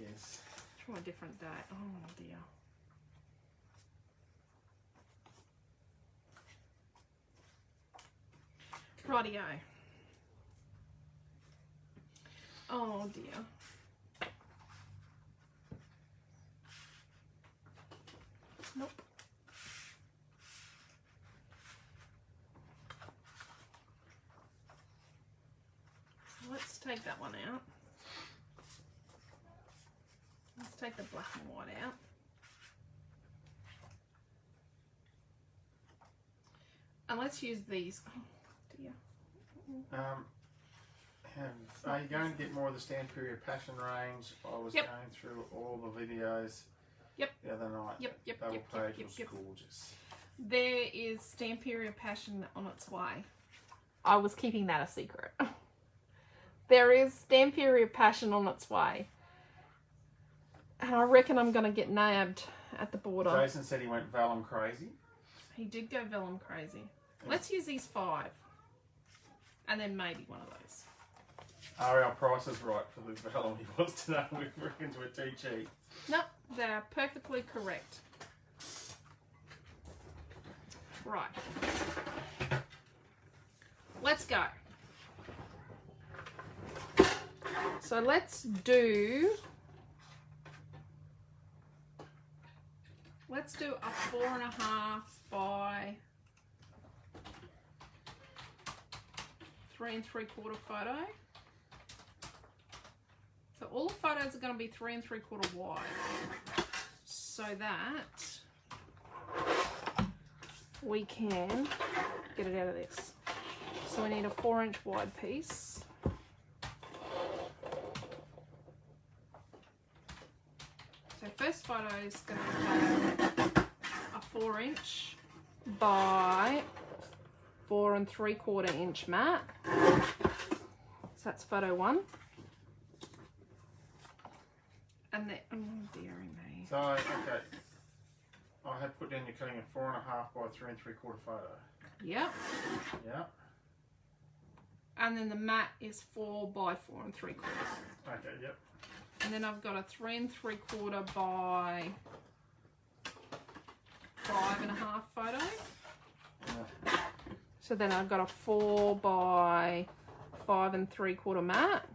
Yes. It's from a different day. Oh dear. Rightio. Oh dear. Nope. So let's take that one out. Let's take the black and white out. And let's use these. Oh dear. Are you going to get more of the Stamp Period Passion range? I was Yep. going through all the videos Yep. the other night. Yep. Double Page was gorgeous. There is Stamperia Passion on its way. I was keeping that a secret. There is Stamperia Passion on its way. And I reckon I'm going to get nabbed at the border. Jason said he went Vellum crazy. He did go vellum crazy. Let's use these 5. And then maybe one of those. Are our prices right for the Vellum? He wants to know if we reckon we're too cheap. No, they're perfectly correct. Right. Let's go. So let's do a 4.5 by 3 3/4 photo. So all the photos are going to be 3 3/4 wide, so that we can get it out of this. So we need a 4-inch wide piece. So first photo is going to have a 4-inch by 4 3/4 inch mat. So that's photo 1. And then, oh dearie me. So, okay. I have put down you're cutting a 4.5 by 3 3/4 photo. Yep. Yeah. And then the mat is 4 by 4 3/4. Okay, yep. And then I've got a 3 3/4 by 5.5 photo. Yeah. So then I've got a 4 by 5 3/4 mat.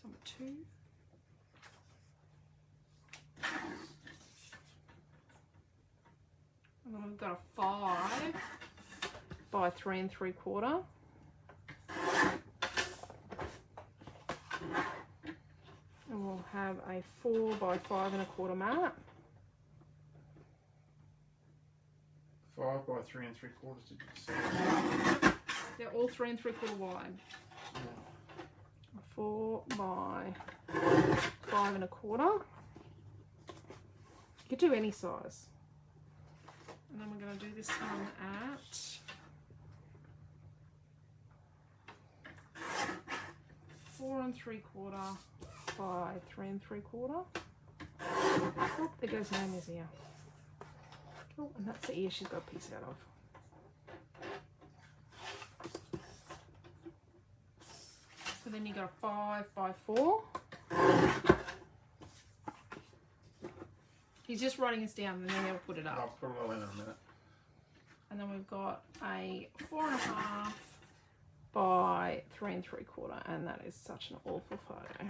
Number 2. And then I've got a 5 by 3 3/4. And we'll have a 4 by 5 1/4 mat. 5 by 3 3/4. Did you say? They're all 3 3/4 wide. Yeah. 4 by 5 1/4. You could do any size. And then we're going to do this one at 4 3/4 by 3 3/4. Oh, there goes Naomi's ear. Oh, and that's the ear she's got a piece out of. So then you got a 5 by 4. He's just writing this down and then he'll put it up. I'll put it all in a minute. And then we've got a 4.5 by 3 3/4, and that is such an awful photo.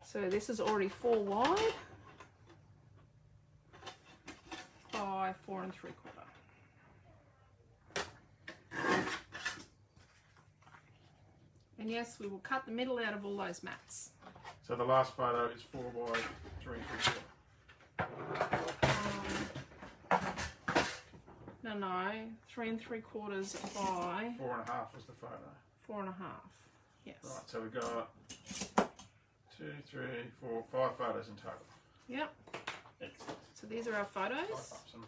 So this is already 4 wide by 4 3/4. And yes, we will cut the middle out of all those mats. So the last photo is 4 by 3 3/4. No, 3 3/4 by 4.5 was the photo. 4.5. Yes. Right, so we've got 2, 3, 4, 5 photos in total. Yep. Excellent. So these are our photos. Type up some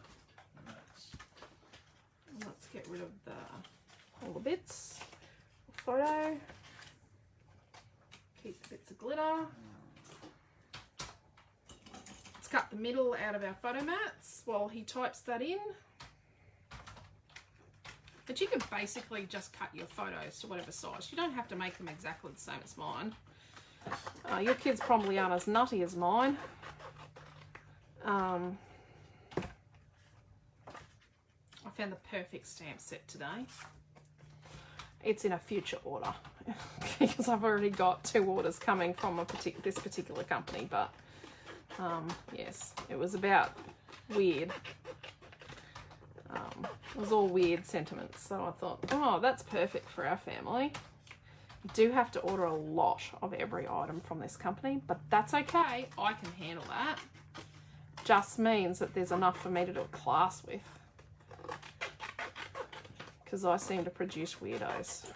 notes. And let's get rid of all the bits. Photo. Keep the bits of glitter. Let's cut the middle out of our photo mats while he types that in. But you can basically just cut your photos to whatever size. You don't have to make them exactly the same as mine. Your kids probably aren't as nutty as mine. I found the perfect stamp set today. It's in a future order because I've already got 2 orders coming from this particular company, but yes, it was about weird. It was all weird sentiments, so I thought, oh, that's perfect for our family. You do have to order a lot of every item from this company, but that's okay. I can handle that. Just means that there's enough for me to do a class with, because I seem to produce weirdos.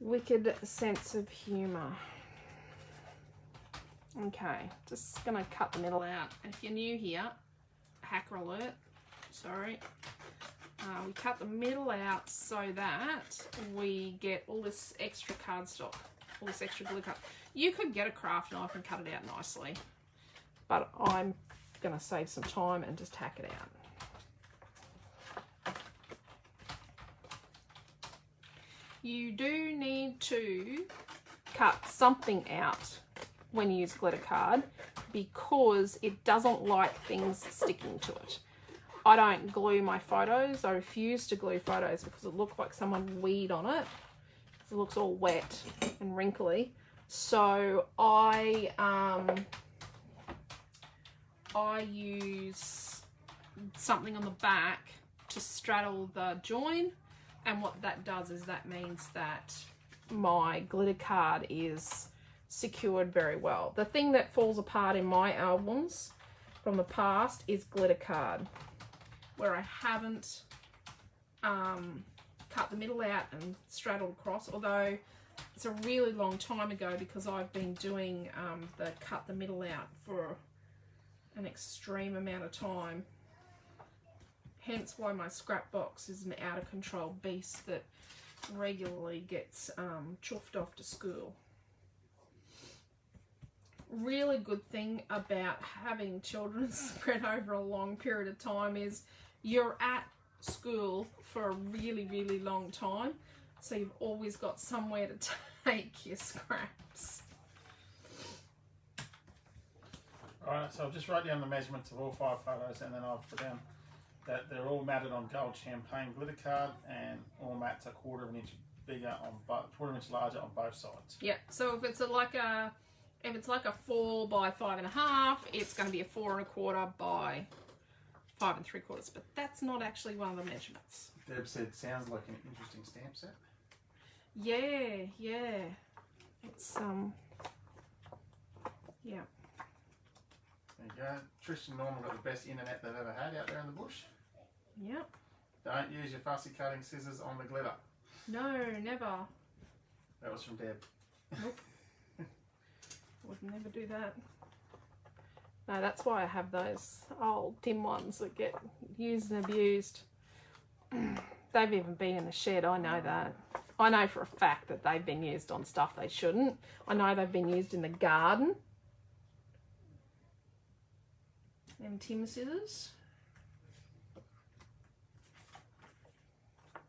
Wicked sense of humour. Okay, just going to cut the middle out. And if you're new here, hacker alert, sorry. We cut the middle out so that we get all this extra cardstock, all this extra glue cut. You could get a craft knife and cut it out nicely, but I'm going to save some time and just hack it out. You do need to cut something out when you use glitter card because it doesn't like things sticking to it. I don't glue my photos. I refuse to glue photos because it looks like someone weed on it. It looks all wet and wrinkly. So I use something on the back to straddle the join, and what that does is that means that my glitter card is secured very well. The thing that falls apart in my albums from the past is glitter card, where I haven't cut the middle out and straddled across, although it's a really long time ago because I've been doing the cut the middle out for an extreme amount of time. Hence why my scrap box is an out of control beast that regularly gets chuffed off to school. Really good thing about having children spread over a long period of time is you're at school for a really, really long time, so you've always got somewhere to take your scraps. Alright, so I'll just write down the measurements of all 5 photos, and then I'll put down that they're all matted on gold champagne glitter card, and all mats are 1/4 inch bigger on both, 1/4 inch larger on both sides. Yeah, so if it's like a 4 by 5.5, it's going to be a 4 1/4 by 5 3/4, but that's not actually one of the measurements. Deb said, sounds like an interesting stamp set. Yeah, yeah. It's, yeah. There you go. Trish and Norman got the best internet they've ever had out there in the bush. Yep. Don't use your fussy cutting scissors on the glitter. No, never. That was from Deb. Nope. Would never do that. No, that's why I have those old tin ones that get used and abused. They've even been in the shed, I know that. I know for a fact that they've been used on stuff they shouldn't. I know they've been used in the garden. Them Tim scissors.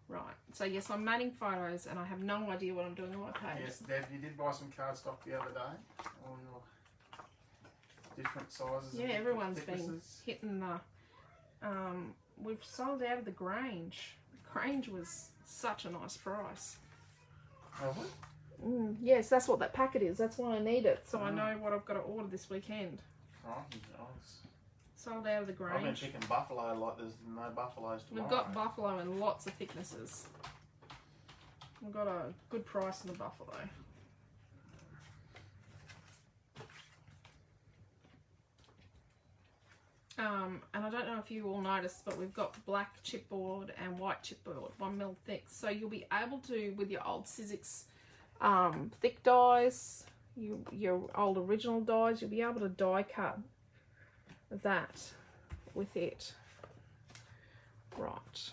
Right, so yes, I'm matting photos and I have no idea what I'm doing on my page. Yes, Deb, you did buy some cardstock the other day. All your different sizes. Yeah, and everyone's thicknesses. been hitting the... we've sold out of the Grange. The Grange was such a nice price. Have we? Yes, that's what that packet is. That's why I need it, so I know what I've got to order this weekend. Oh, nice. Sold out of the I've been Grange. picking buffalo like there's no buffaloes tomorrow. We've got buffalo in lots of thicknesses. We've got a good price on the buffalo. And I don't know if you all noticed, but we've got black chipboard and white chipboard, 1 mil thick. So you'll be able to, with your old Sizzix thick dies, your old original dies, you'll be able to die cut that with it. Right.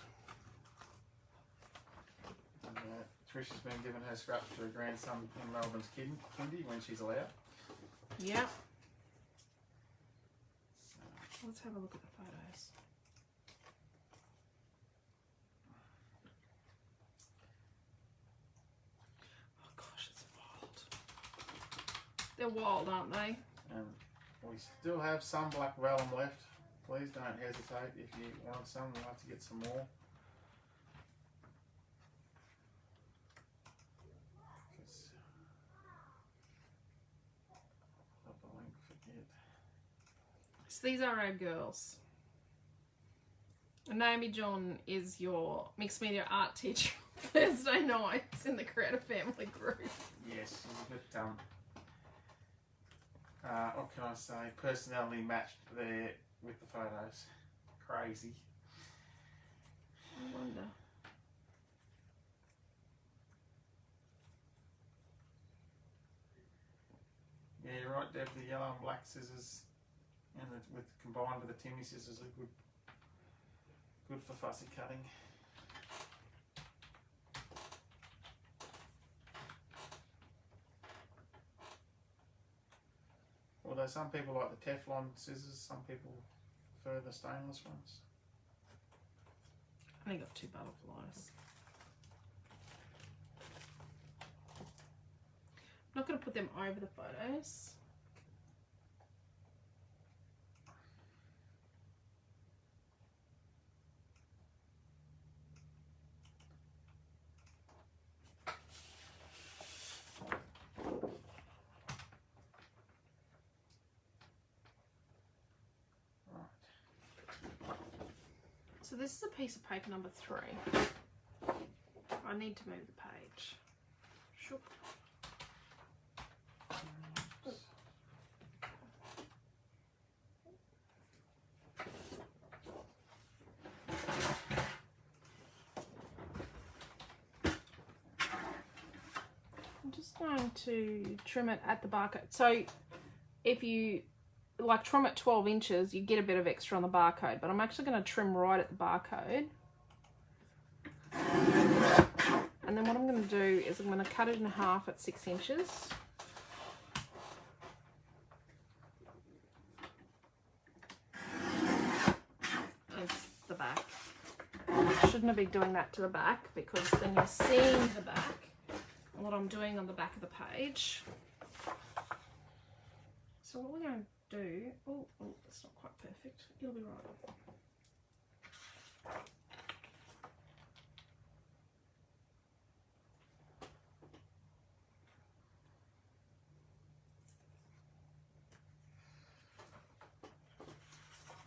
Trish has been giving her scraps to her grandson in Melbourne's kindy when she's allowed. Yeah. Let's have a look at the photos. Oh gosh, it's wild. They're wild, aren't they? We still have some black vellum left. Please don't hesitate. If you want some, we'll have to get some more. So these are our girls. Naomi John is your mixed media art teacher Thursday nights in the Creative Family group. Yes, she's a bit what can I say? Personality matched there with the photos. Crazy. I wonder. Yeah, you're right, Deb. The yellow and black scissors, and combined with the Timmy scissors, are good for fussy cutting. Although some people like the Teflon scissors, some people prefer the stainless ones. I only got 2 butterflies. I'm not going to put them over the photos. So this is a piece of paper number 3. I need to move the page. Shoop. I'm just going to trim it at the barcode. So if you like trim at 12 inches, you get a bit of extra on the barcode, but I'm actually going to trim right at the barcode. And then what I'm going to do is I'm going to cut it in half at 6 inches. It's the back. I shouldn't have been doing that to the back because then you're seeing the back and what I'm doing on the back of the page. So what we're going to do, oh, that's not quite perfect. It'll be right.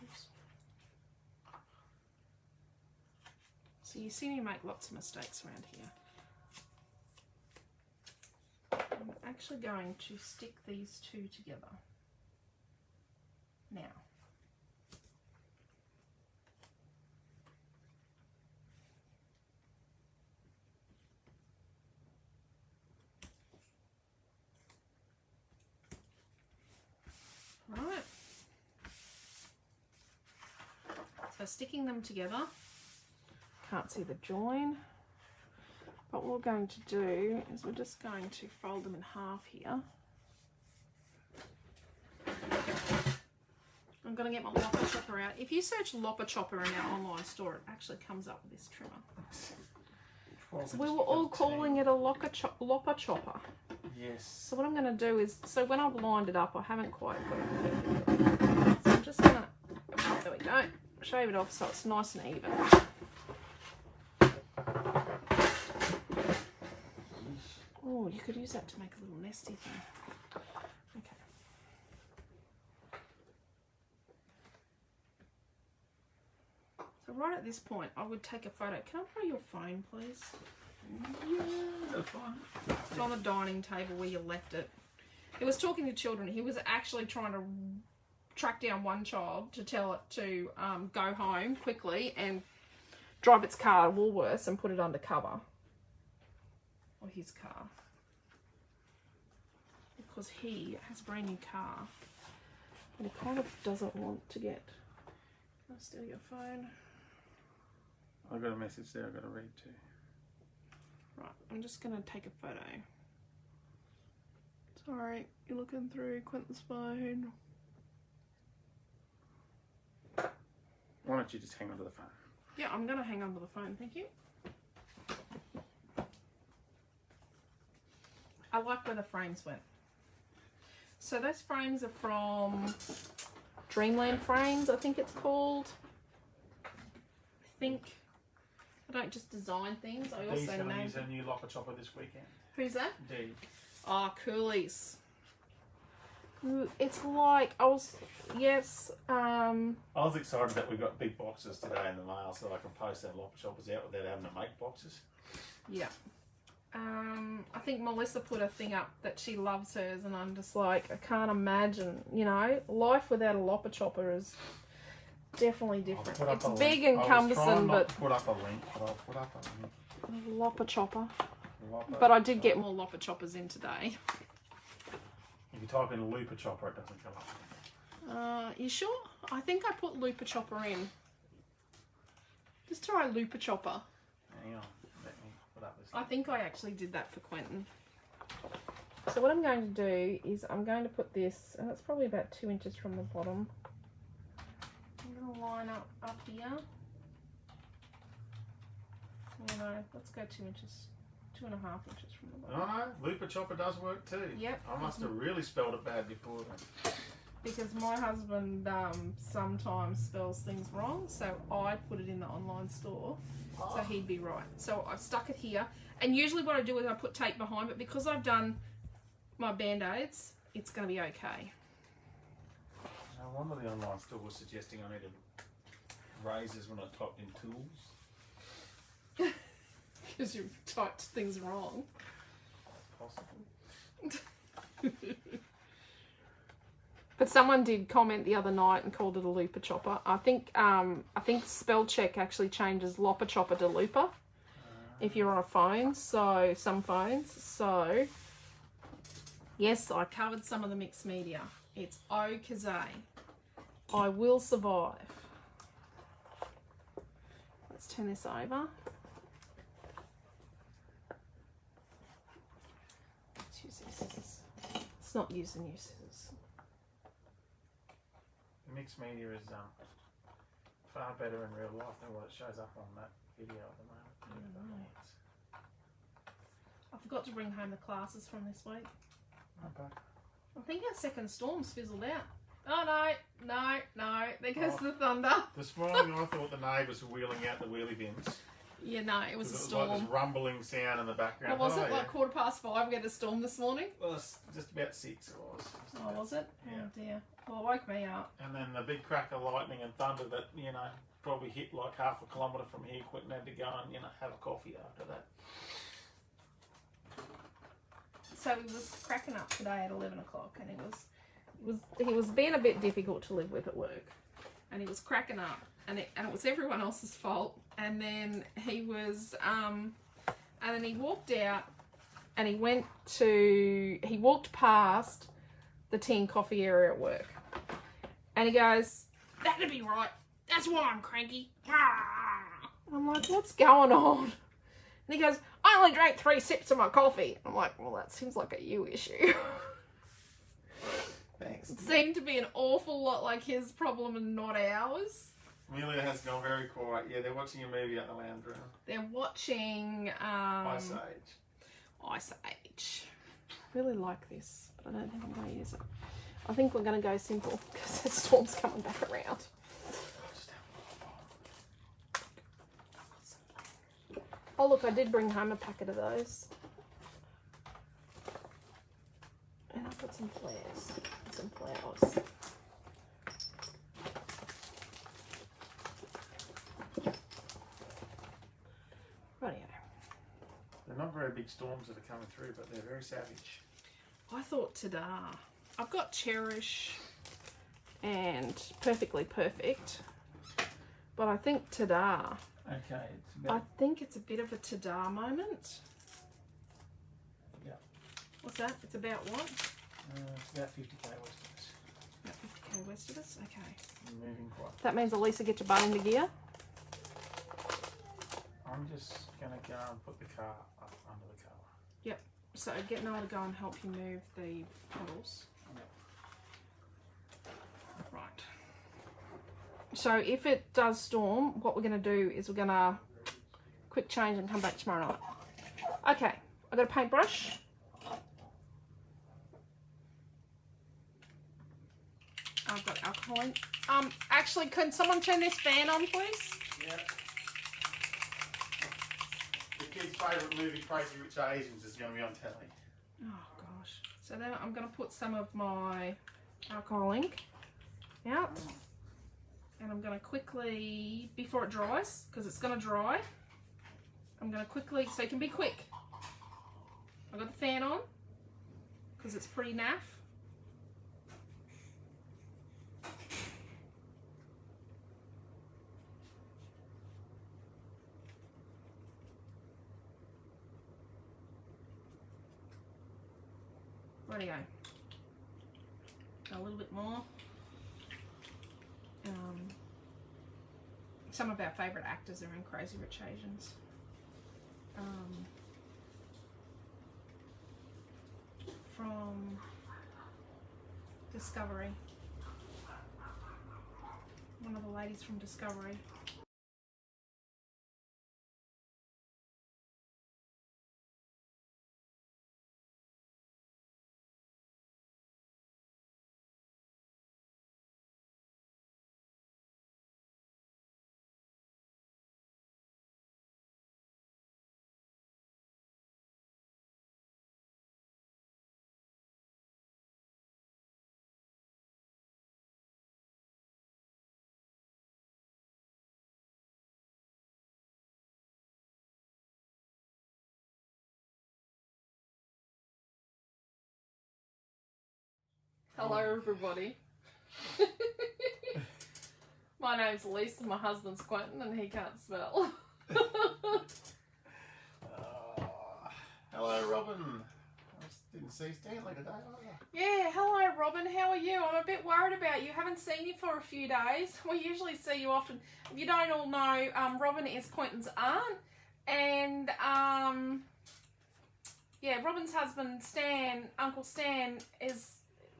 Oops. So you see me make lots of mistakes around here. I'm actually going to stick these two together. Now. Right. So sticking them together, can't see the join. But what we're going to do is we're just going to fold them in half here. I'm going to get my lopper chopper out. If you search lopper chopper in our online store, it actually comes up with this trimmer. So we were all calling it a lopper chopper. Yes. So what I'm going to do is, so when I've lined it up, I haven't quite got it. So I'm just going to, there we go, shave it off so it's nice and even. Oh, you could use that to make a little nesty thing. Okay. So right at this point, I would take a photo. Can I borrow your phone, please? Yeah, that's fine. It's on the dining table where you left it. He was talking to children. He was actually trying to track down one child to tell it to go home quickly and drive its car to Woolworths and put it under cover. Or his car. Because he has a brand new car. And he kind of doesn't want to get... Can I steal your phone? I've got a message there I've got to read too. Right, I'm just going to take a photo. Sorry, you're looking through Quentin's phone. Why don't you just hang on to the phone? Yeah, I'm going to hang on to the phone, thank you. I like where the frames went. So those frames are from Dreamland Frames, I think it's called. I don't just design things, I also Dee's going to name use a new lopper chopper this weekend. Who's that? Dee. Oh, Coolies. It's like, I was excited that we got big boxes today in the mail so I can post our lopper choppers out without having to make boxes. Yeah. I think Melissa put a thing up that she loves hers, and I'm just like, I can't imagine, you know, life without a lopper chopper is definitely different. It's big and cumbersome, but put up a link, but I'll put up a link. Lopper chopper. But I did get more lopper choppers in today. If you type in looper chopper, it doesn't come up. You sure? I think I put looper chopper in. Just try looper chopper. Hang on, let me put up this. I think I actually did that for Quentin. So what I'm going to do is I'm going to put this, and it's probably about 2 inches from the bottom. I'm going to line up here. You know, let's go 2 inches, 2.5 inches from the bottom. No, looper chopper does work too. Yep. I must have really spelled it bad before then. Because my husband sometimes spells things wrong, so I put it in the online store, so he'd be right. So I've stuck it here, and usually what I do is I put tape behind, but because I've done my band-aids, it's going to be okay. No wonder the online store was suggesting I needed razors when I typed in tools. Because you typed things wrong. Possible. But someone did comment the other night and called it a looper chopper. I think spell check actually changes lopper chopper to looper if you're on a phone. So some phones. So yes, I covered some of the mixed media. It's okay. I will survive. Let's turn this over. Let's use these scissors. Let's not use the new scissors. The mixed media is far better in real life than what it shows up on that video at the moment. I forgot to bring home the classes from this week. Okay. I think our second storm's fizzled out. Oh no, there goes the thunder. This morning I thought the neighbours were wheeling out the wheelie bins. Yeah, no, it was a It was storm. like this rumbling sound in the background. What was it, like 5:15 we had a storm this morning? Well, it's just about 6 it was. Oh, was it? Yeah. Oh dear. Well, it woke me up. And then the big crack of lightning and thunder that, you know, probably hit like half a kilometre from here. Quentin had to go and, you know, have a coffee after that. So he was cracking up today at 11 o'clock, and he was being a bit difficult to live with at work, and he was cracking up, and it was everyone else's fault. And then he was and then he walked out, and he walked past the tea and coffee area at work, and he goes, "That'd be right. That's why I'm cranky." I'm like, "What's going on?" And he goes, "I only drank 3 sips of my coffee." I'm like, "Well, that seems like a you issue." Thanks. It seemed to be an awful lot like his problem and not ours. Amelia has gone very quiet. Yeah, they're watching a movie at the lounge room. They're watching Ice Age. Ice Age. I really like this, but I don't think I'm going to use it. I think we're going to go simple because the storm's coming back around. Oh look, I did bring home a packet of those. And I've got some flares, some flowers. Rightio. They're not very big storms that are coming through, but they're very savage. I thought ta-da. I've got Cherish and Perfectly Perfect, but I think ta-da. Okay, I think it's a bit of a ta-da moment. Yeah. What's that? It's about what? It's about 50k Westerners. About 50k Westerners? Okay. Moving quite. That means Elisa, get your butt into gear. I'm just going to go and put the car up under the car. Yep. So get Noel to go and help you move the pedals. Yep. Right. So if it does storm, what we're going to do is we're going to quick change and come back tomorrow night. Okay. I've got a paintbrush. I've got alcohol ink. Actually, can someone turn this fan on, please? Yeah. The kids' favourite movie, Crazy Rich Asians, is going to be on telly. Oh, gosh. So then I'm going to put some of my alcohol ink out. And I'm going to quickly, before it dries, because it's going to dry, I'm going to quickly, so it can be quick. I've got the fan on, because it's pretty naff. Rightio. A little bit more. Some of our favourite actors are in Crazy Rich Asians. From Discovery. One of the ladies from Discovery. Hello everybody. My name's Alicia, my husband's Quentin, and he can't spell. Hello, Robin. I just didn't see Stanley today, either. Yeah, hello Robin, how are you? I'm a bit worried about you. Haven't seen you for a few days. We usually see you often. If you don't all know, Robin is Quentin's aunt, and yeah, Robin's husband Stan, Uncle Stan,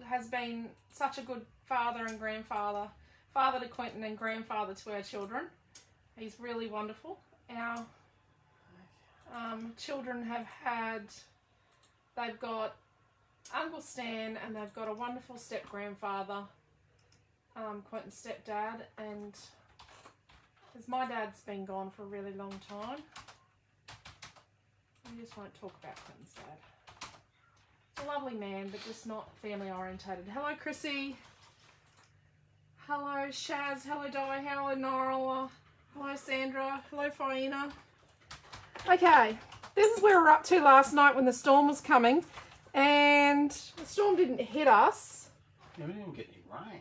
has been such a good father and grandfather, father to Quentin and grandfather to our children. He's really wonderful. Our children they've got Uncle Stan, and they've got a wonderful step-grandfather, Quentin's stepdad, and because my dad's been gone for a really long time, we just won't talk about Quentin's dad. He's a lovely man, but just not family orientated. Hello, Chrissy. Hello Shaz, hello Di, hello Norla, hello Sandra, hello Fiona. Okay, this is where we were up to last night when the storm was coming, and the storm didn't hit us. Yeah, we didn't get any rain.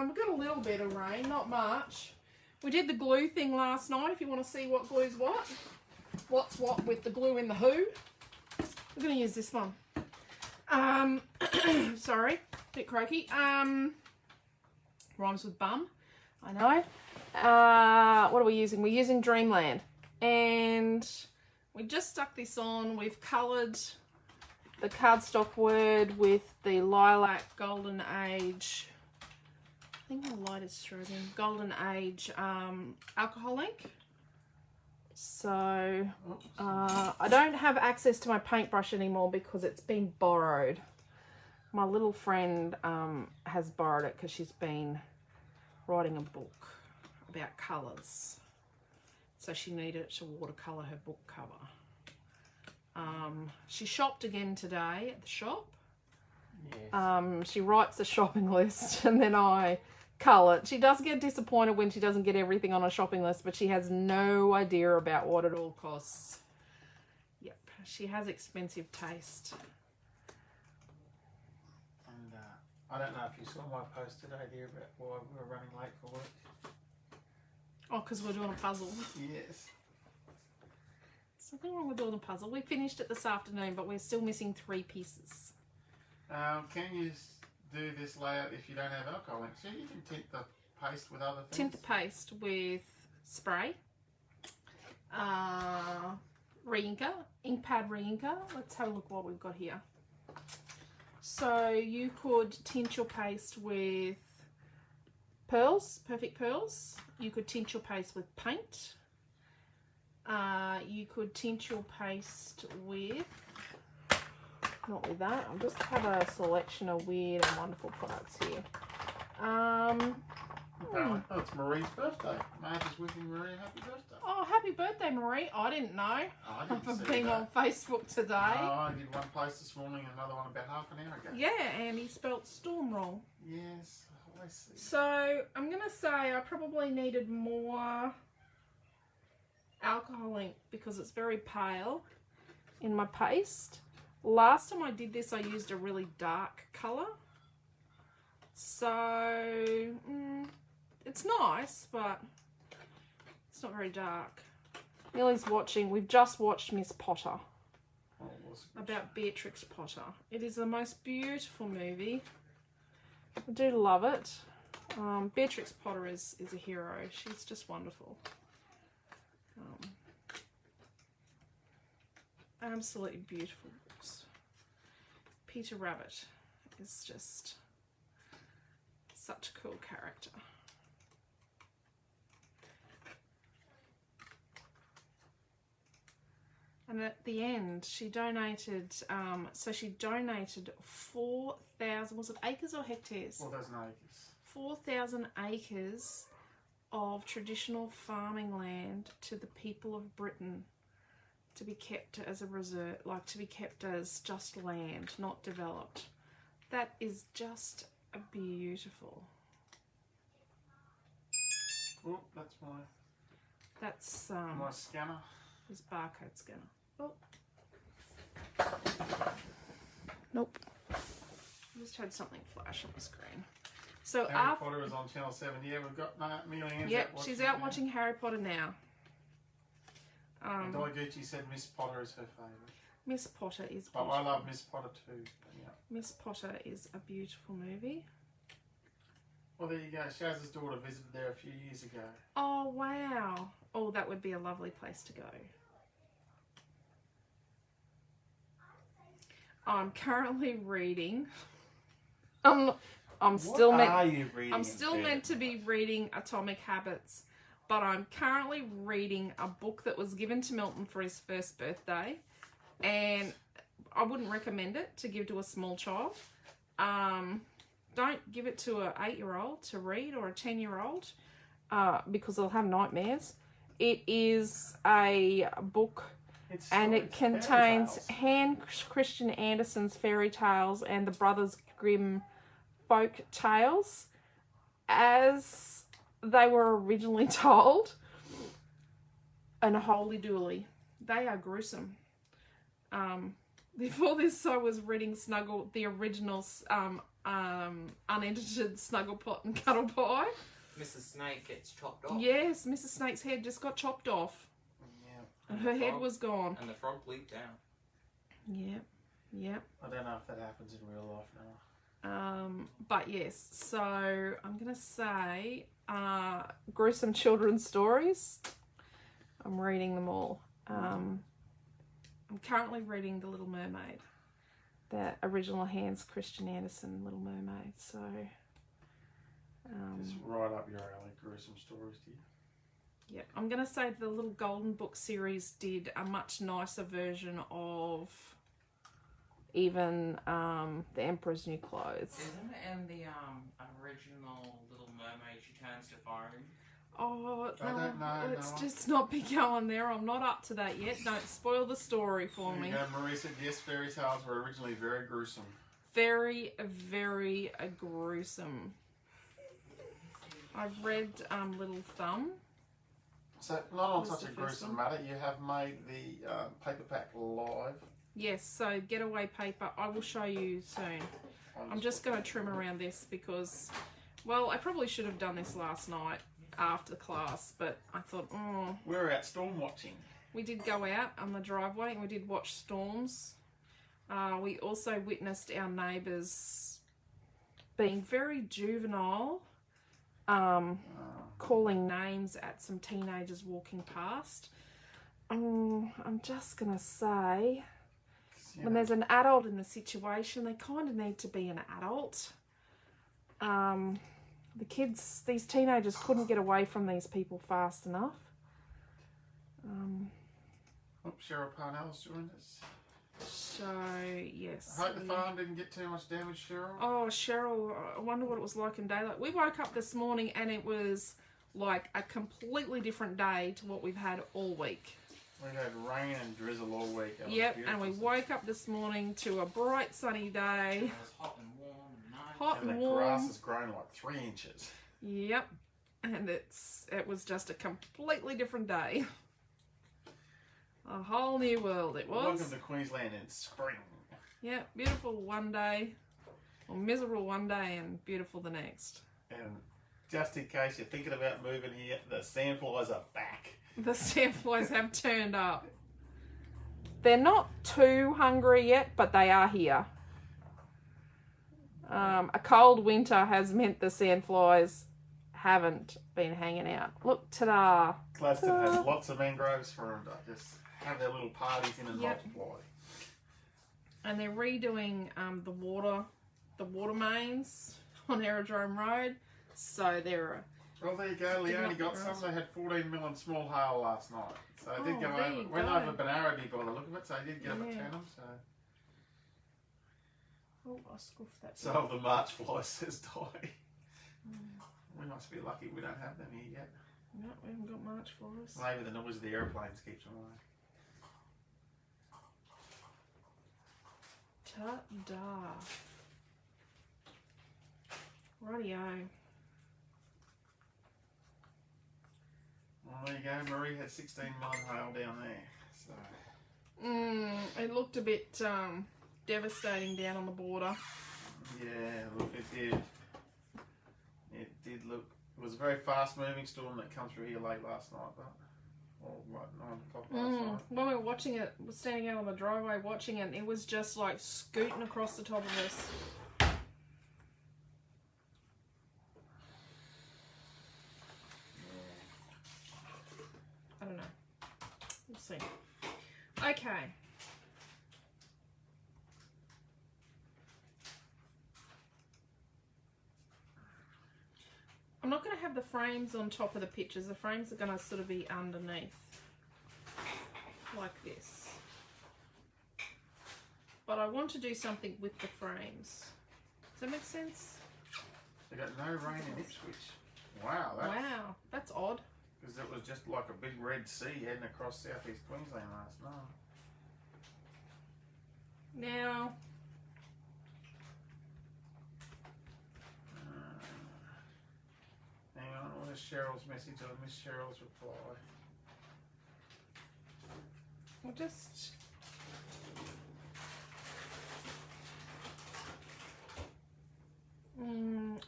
We got a little bit of rain, not much. We did the glue thing last night, if you want to see what glue's what. What's what with the glue in the who. We're going to use this one. Sorry, bit croaky. Rhymes with bum, I know. What are we using? We're using Dreamland. And we just stuck this on. We've coloured the cardstock word with the lilac golden age. I think the light is strobing. Golden age alcohol ink. So I don't have access to my paintbrush anymore because it's been borrowed. My little friend has borrowed it because she's been writing a book about colours. So she needed to watercolour her book cover. She shopped again today at the shop. Yes. She writes the shopping list and then I colour it. She does get disappointed when she doesn't get everything on a shopping list, but she has no idea about what it all costs. Yep, she has expensive taste. And I don't know if you saw my post today, dear, about why we were running late for work. Oh, because we're doing a puzzle. Yes. There's nothing wrong with doing a puzzle. We finished it this afternoon, but we're still missing 3 pieces. Can you do this layout if you don't have alcohol ink? So you can tint the paste with other things? Tint the paste with spray, re-inker, ink pad re-inker. Let's have a look what we've got here. So you could tint your paste with pearls, perfect pearls. You could tint your paste with paint. You could tint your paste with, not with that, I just have a selection of weird and wonderful products here. Oh, it's Marie's birthday. Marge is wishing Marie a happy birthday. Oh, happy birthday, Marie. I didn't know. Oh, I didn't I've see been that. on Facebook today. Oh, I did one post this morning and another one about half an hour ago. Yeah, and he spelt storm wrong. Yes, I always see. So I'm going to say I probably needed more alcohol ink because it's very pale in my paste. Last time I did this, I used a really dark colour. So it's nice, but it's not very dark. Millie's watching. We've just watched Miss Potter. Oh, About Beatrix Potter. It is the most beautiful movie. I do love it. Beatrix Potter is a hero. She's just wonderful. Absolutely beautiful books. Peter Rabbit is just such a cool character. And at the end, she donated, so she donated 4,000, was it acres or hectares? 4,000 acres. 4,000 acres of traditional farming land to the people of Britain to be kept as a reserve, like to be kept as just land, not developed. That is just beautiful. Oh, that's my... That's my scanner. his barcode scanner. Oh. Nope. I just had something flash on the screen. So Harry Potter is on Channel 7. Yeah, we've got Amelia. Yep, she's out watching Harry Potter now. Gucci said Miss Potter is her favourite. Miss Potter is Oh, beautiful. I love Miss Potter too. Yeah. Miss Potter is a beautiful movie. Well, there you go. Shaz's daughter visited there a few years ago. Oh, wow. Oh, that would be a lovely place to go. I'm currently reading. I'm still meant to be reading Atomic Habits, but I'm currently reading a book that was given to Milton for his first birthday, and I wouldn't recommend it to give to a small child. Don't give it to an 8-year-old to read or a 10-year-old because they'll have nightmares. It is a book and it contains Hans Christian Andersen's fairy tales and the Brothers Grimm folk tales. as they were originally told, and holy dooly, they are gruesome. Before this, I was reading Snuggle, the original unedited Snugglepot and Cuddle Pie. Mrs. Snake gets chopped off. Yes, Mrs. Snake's head just got chopped off. Yeah. And her head was gone. And the frog leaped down. Yep, yep. I don't know if that happens in real life now. But yes, so I'm going to say gruesome children's stories. I'm reading them all. I'm currently reading The Little Mermaid, the original Hans Christian Andersen Little Mermaid. So, it's right up your alley, gruesome stories, dear. Yep, I'm going to say the Little Golden Book series did a much nicer version of even The Emperor's New Clothes. Isn't it in the original Little Mermaid she turns to foam? Oh, I don't know, let's no. just not be going there. I'm not up to that yet. Don't spoil the story for There me. you go. Marie said yes, fairy tales were originally very gruesome. Very, very gruesome. I've read Little Thumb. So, not on Was such the a first gruesome one. matter, you have made the paperback live. Yes, so Getaway Paper. I will show you soon. I'm just going to trim around this because, well, I probably should have done this last night after class, but I thought, We're out storm watching. we did go out on the driveway and we did watch storms. We also witnessed our neighbours being very juvenile, calling names at some teenagers walking past. I'm just going to say, when there's an adult in the situation, they kind of need to be an adult. The kids, these teenagers couldn't get away from these people fast enough. Cheryl Parnell's joined us. So, yes. I hope the farm didn't get too much damage, Cheryl. Oh, Cheryl, I wonder what it was like in daylight. We woke up this morning and it was like a completely different day to what we've had all week. We had rain and drizzle all week. Yep, and we woke up this morning to a bright sunny day. It was hot and warm and nice. Hot And and the warm. grass has grown like 3 inches. Yep, and it was just a completely different day. A whole new world it was. Welcome to Queensland in spring. Yeah, beautiful one day, or miserable one day, and beautiful the next. And just in case you're thinking about moving here, the sandflies are back. The sandflies have turned up. They're not too hungry yet, but they are here. A cold winter has meant the sandflies haven't been hanging out. Look, ta-da! Gladstone has lots of mangroves for them to just have their little parties in and Yep. multiply. And they're redoing the water mains on Aerodrome Road. So they're Well, there you go. Did Leonie not got get some. roast. They had 14 million small hail last night. So I did Oh, go there over. you Went go. over Benaradi by the look of it, so I did get up at Yeah. Tannum. So oh, I scoffed that. some of the March flies has died. We must be lucky we don't have them here yet. No, we haven't got March for us. Maybe the noise of the airplanes keeps them away. Ta-da. Rightio. Well, there you go. Marie had 16 million hail down there. So It looked a bit devastating down on the border. yeah, look, it did. It did look. It was a very fast-moving storm that came through here late last night, but or what 9 o'clock last night. When we were watching it, we were standing out on the driveway watching it, and it was just like scooting across the top of us. I don't know. We'll see. Okay. I'm not going to have the frames on top of the pictures. The frames are going to sort of be underneath. Like this. But I want to do something with the frames. Does that make sense? They got no rain in Ipswich. Wow, Wow, that's odd. because it was just like a big red sea heading across southeast Queensland last night. Now, Cheryl's message or Miss Cheryl's reply? We'll just...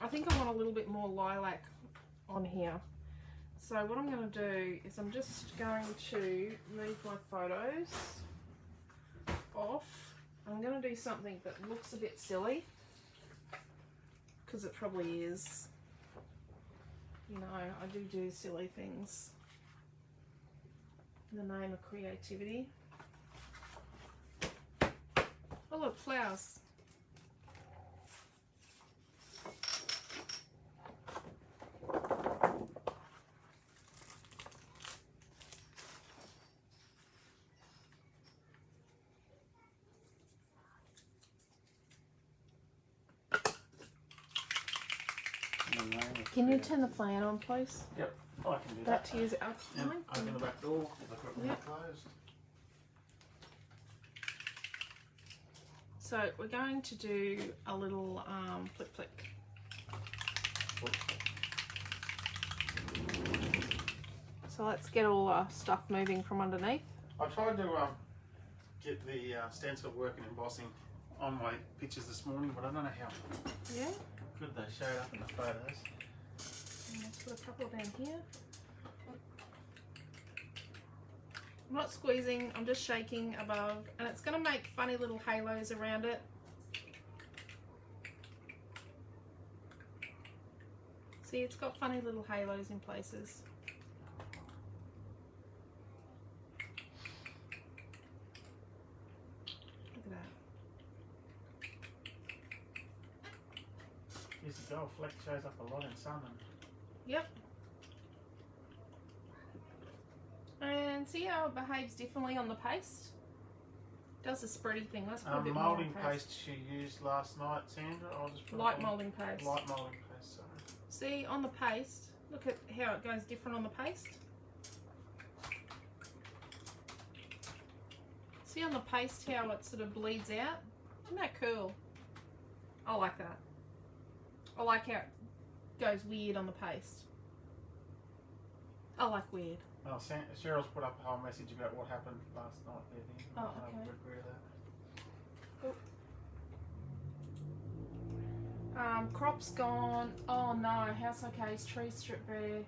I think I want a little bit more lilac on here. So what I'm going to do is I'm just going to move my photos off. I'm going to do something that looks a bit silly, because it probably is. You know, I do silly things in the name of creativity. Oh look, flowers. Can you turn the fan on, please? Yep, I can do That that. to use it. Yep, open the back door, look at it closed. So we're going to do a little flick flick. So let's get all our stuff moving from underneath. I tried to get the stencil working embossing on my pictures this morning, but I don't know how Yeah. good they showed up in the photos. And let's put a couple down here. I'm not squeezing, I'm just shaking above, and it's going to make funny little halos around it. See, it's got funny little halos in places. Look at that. Yes, the gold fleck shows up a lot in sun. Yep. And see how it behaves differently on the paste? Does the spready thing. Let's put a bit more Moulding on paste she used last night, Sandra. I'll just put Light it moulding paste. Light moulding paste, sorry. See, on the paste, look at how it goes different on the paste. See on the paste how it sort of bleeds out? Isn't that cool? I like that. I like how it goes weird on the paste. I like weird. Well, Cheryl's put up a whole message about what happened last night there. Oh, I okay. would agree with that. Crop's gone. Oh no, house okays, trees stripped bare.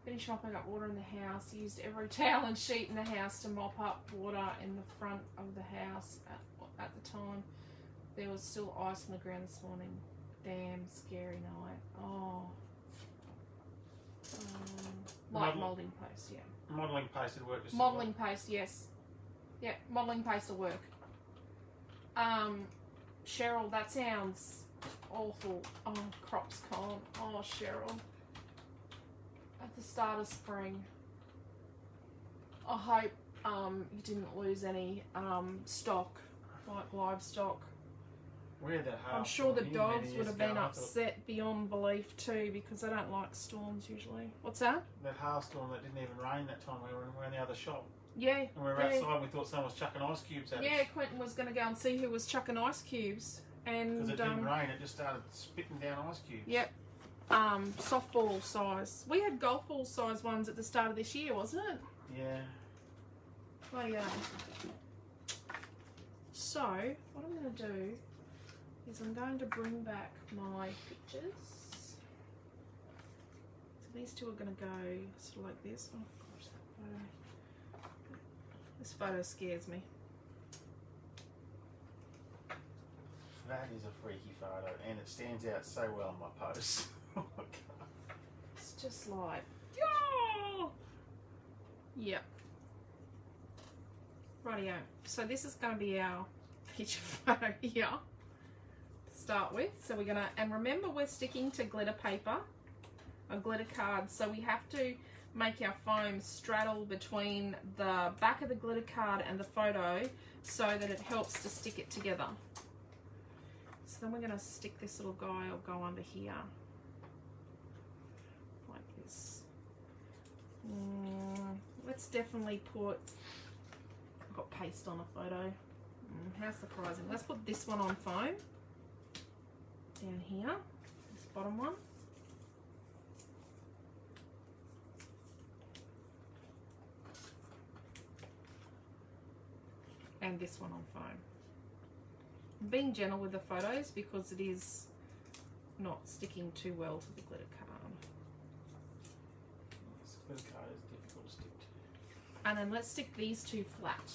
Finished mopping up water in the house. Used every towel and sheet in the house to mop up water in the front of the house. At the time, there was still ice on the ground this morning. Damn scary night. Oh. Light moulding paste, yeah. Modelling paste would work just Modelling paste, yes. Yeah, modelling paste will work. Cheryl, that sounds awful. Oh, crop's gone. Oh, Cheryl. At the start of spring. I hope you didn't lose any stock, like livestock. Where that I'm sure the dogs would have been upset beyond belief too, because they don't like storms usually. What's that? That hailstorm that didn't even rain that time. We were in the other shop. Yeah. And we were outside. We thought someone was chucking ice cubes at us. Yeah, Quentin was going to go and see who was chucking ice cubes, and because it didn't rain, it just started spitting down ice cubes. Yep. Softball size. We had golf ball size ones at the start of this year, wasn't it? Yeah. Oh yeah. So what I'm going to do is I'm going to bring back my pictures. So these two are going to go sort of like this. Oh gosh, that photo. This photo scares me. That is a freaky photo, and it stands out so well in my posts. Oh my God. It's just like, yeah. Yep. Rightio. So this is going to be our picture photo here to start with. So we're going to, and remember we're sticking to glitter paper, a glitter card. So we have to make our foam straddle between the back of the glitter card and the photo so that it helps to stick it together. So then we're going to stick this little guy, or go under here like this. Let's definitely put, I've got paste on a photo. How surprising. Let's put this one on foam down here, this bottom one. and this one on foam. I'm being gentle with the photos because it is not sticking too well to the glitter card. This glitter card is difficult to stick to. And then let's stick these two flat.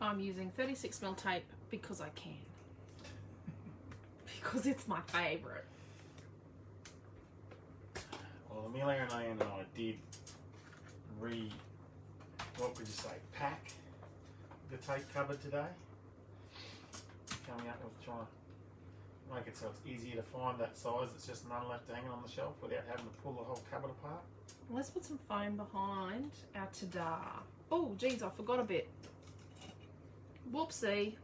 I'm using 36mm tape because I can. Because it's my favourite. Well, Amelia and Anne and I did what could you say, pack the tape cupboard today. Coming up with trying to make it so it's easier to find that size that's just none left hanging on the shelf without having to pull the whole cupboard apart. Let's put some foam behind our ta-da. Oh, geez, I forgot a bit. Whoopsie.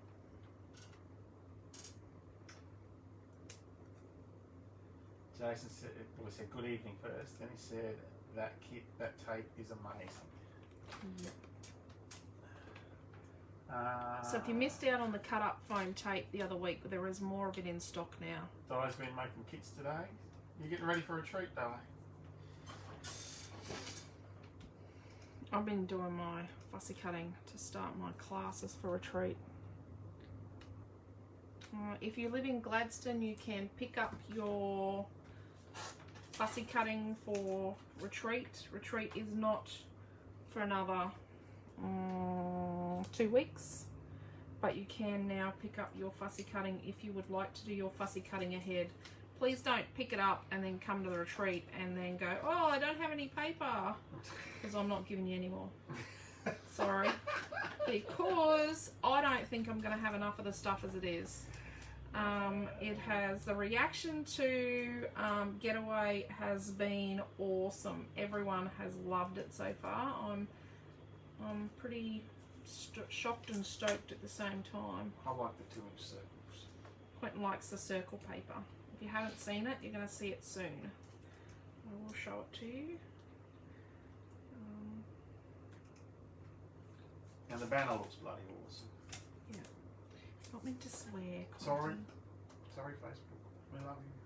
Jason said, well, we said good evening first, then he said that kit, that tape is amazing. Yep. So if you missed out on the cut up foam tape the other week, there is more of it in stock now. Di's been making kits today. You're getting ready for a treat, Di. I've been doing my fussy cutting to start my classes for retreat. If you live in Gladstone, you can pick up your fussy cutting for retreat. Retreat is not for another 2 weeks, but you can now pick up your fussy cutting if you would like to do your fussy cutting ahead. Please don't pick it up and then come to the retreat and then go, oh, I don't have any paper, because I'm not giving you any more. Sorry. Because I don't think I'm going to have enough of the stuff as it is. It has, the reaction to Getaway has been awesome. Everyone has loved it so far. I'm pretty shocked and stoked at the same time. I like the 2-inch circles. Quentin likes the circle paper. If you haven't seen it, you're going to see it soon. I will show it to you. And the banner looks bloody awesome. Yeah. Not meant to swear, Quentin. Sorry. Sorry, Facebook. We love you.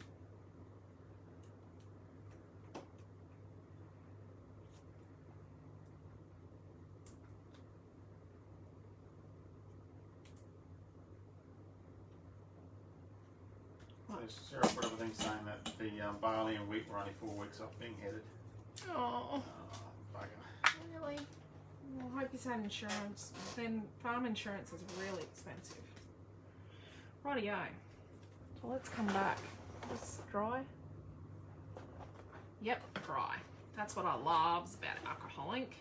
So Sarah put everything saying that the barley and wheat were only 4 weeks off being headed. Oh, Bugger. really? Well, I hope he's had insurance. Then farm insurance is really expensive. Rightio. So let's come back. This dry? Yep, dry. That's what I love about alcoholic.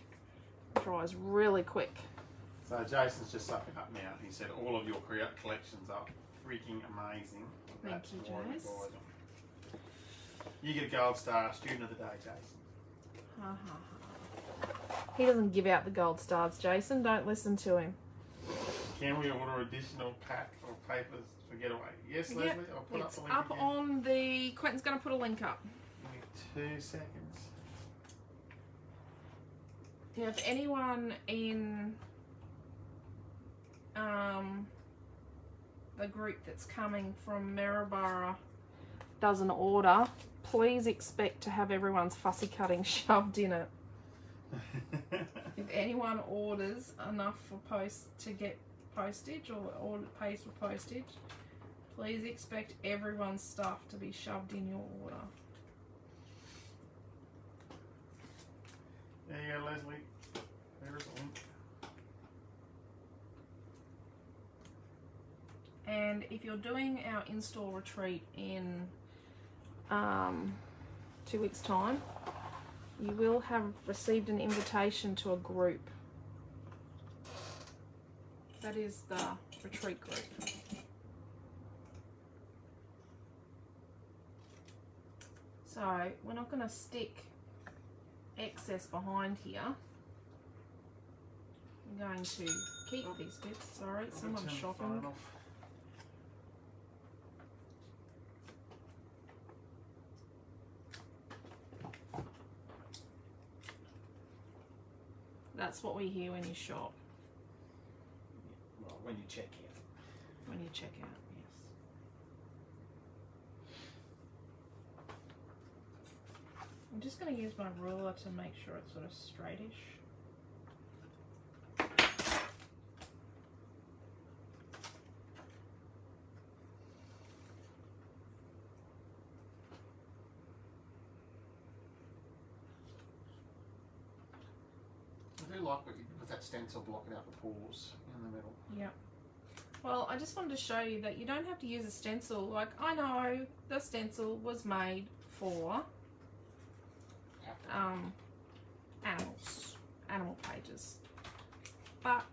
It dries really quick. So Jason's just sucking up now. He said all of your collections are freaking amazing. Thank you, Jace. You get a gold star, student of the day, Jason. He doesn't give out the gold stars, Jason. Don't listen to him. Can we order additional pack of papers for Getaway? Yes, Leslie. Yep, I'll put up it's the link up again. on the. Quentin's going to put a link up. Give me 2 seconds. Yeah, if anyone in the group that's coming from Maryborough does an order, please expect to have everyone's fussy cutting shoved in it. If anyone orders enough for to get postage or pays for postage, please expect everyone's stuff to be shoved in your order. There you go, Leslie. There's the link. And if you're doing our in-store retreat in 2 weeks' time, you will have received an invitation to a group. That is the retreat group. So we're not going to stick excess behind here. I'm going to keep these bits. Sorry, someone's shopping. That's what we hear when you shop. Well, when you check out. When you check out, yes. just going to use my ruler to make sure it's sort of straightish. I do like with that stencil blocking out the pores in the middle. Yep. Well, I just wanted to show you that you don't have to use a stencil. Like, I know the stencil was made for animal pages, but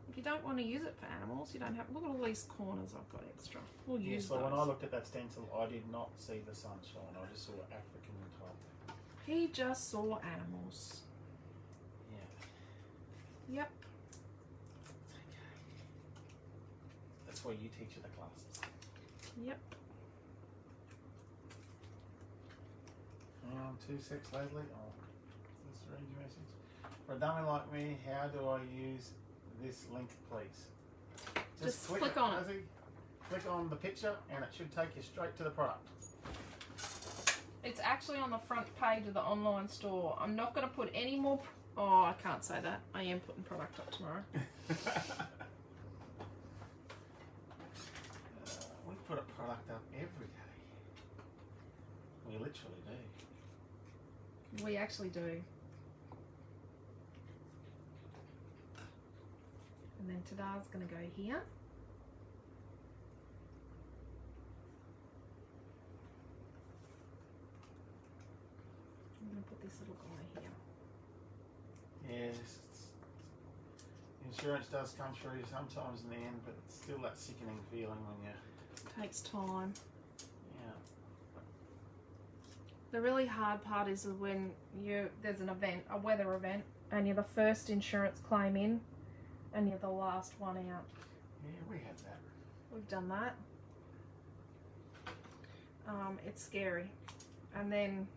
if you don't want to use it for animals, you don't have. Look at all these corners I've got extra. We'll use so those. when I looked at that stencil, I did not see the sunshine. I just saw African type. He just saw animals. Yeah. Yep. That's why you teach at the classes. Yep. Hang on 2 secs, Leslie. Oh, is this read your message? For a dummy like me, how do I use this link, please? Just click on it. Leslie. Click on the picture and it should take you straight to the product. It's actually on the front page of the online store. I'm not going to put any more... Oh, I can't say that. I am putting product up tomorrow. We put a product up every day. We literally do. We actually do. And then Tada's going to go here. I'm going to put this little guy here. Yes. Insurance does come through sometimes in the end, but it's still that sickening feeling when you... Takes time. Yeah. The really hard part is when there's an event, a weather event, and you're the first insurance claim in, and you're the last one out. Yeah, we have that. We've done that. It's scary. And then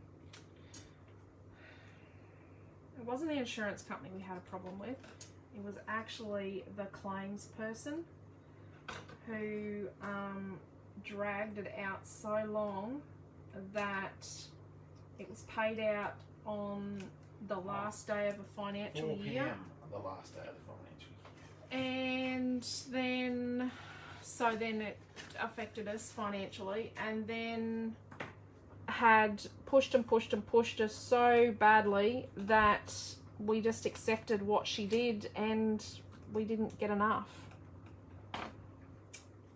it wasn't the insurance company we had a problem with. It was actually the claims person who dragged it out so long that it was paid out on the last day of a financial 4 year. PM, the last day of the financial year. And then, so then it affected us financially, and then had pushed and pushed and pushed us so badly that we just accepted what she did and we didn't get enough.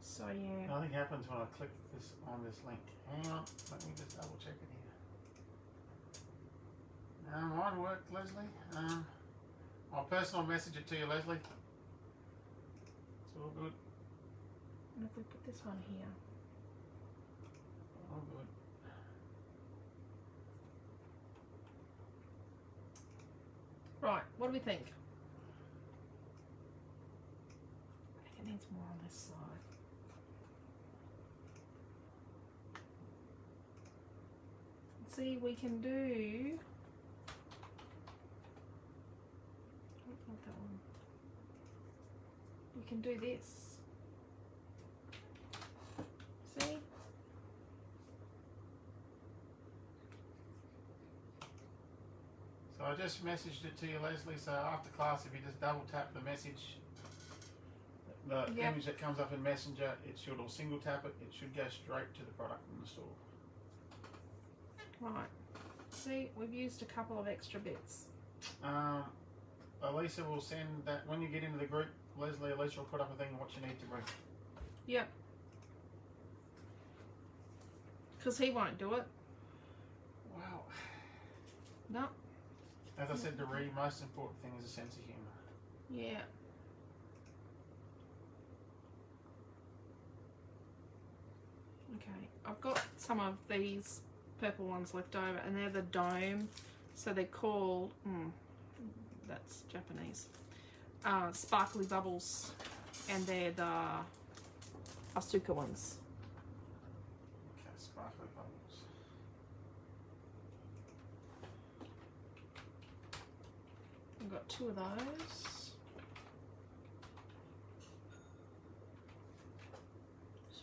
So yeah. Nothing happens when I click this on this link. Hang on, let me just double check it here. Mine worked, Leslie. I'll personal message it to you, Leslie. It's all good. And if we put this one here. All good. Right, what do we think? I think it needs more on this side. Let's see, we can do... Oh, not that one. We can do this. See? So I just messaged it to you, Leslie. So after class, if you just double tap the message, the image that comes up in Messenger, it should, or single tap it, it should go straight to the product in the store. Right. See, we've used a couple of extra bits. Alicia will send that when you get into the group. Leslie, Alicia will put up a thing of what you need to bring. Yep. Because he won't do it. Wow. No. As I said to Ree, most important thing is a sense of humour. Yeah. Okay, I've got some of these purple ones left over, and they're the dome, so they're called, that's Japanese, sparkly bubbles, and they're the Asuka ones. Okay, sparkly bubbles. I've got 2 of those.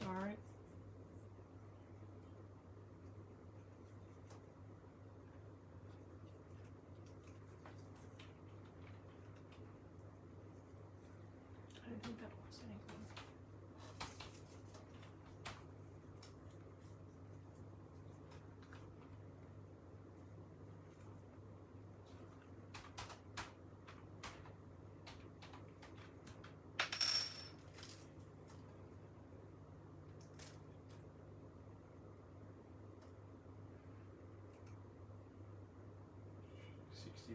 Sorry. don't think that was anything.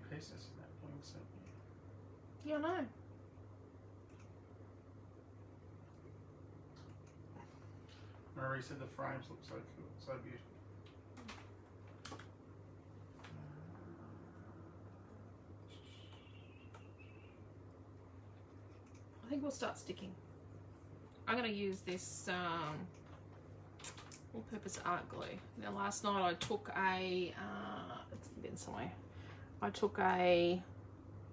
Pieces in that point, so Yeah, I know. Marie said the frames look so cool, so beautiful. I think we'll start sticking. I'm going to use this all-purpose art glue. Now last night I took a, it's been somewhere. I took a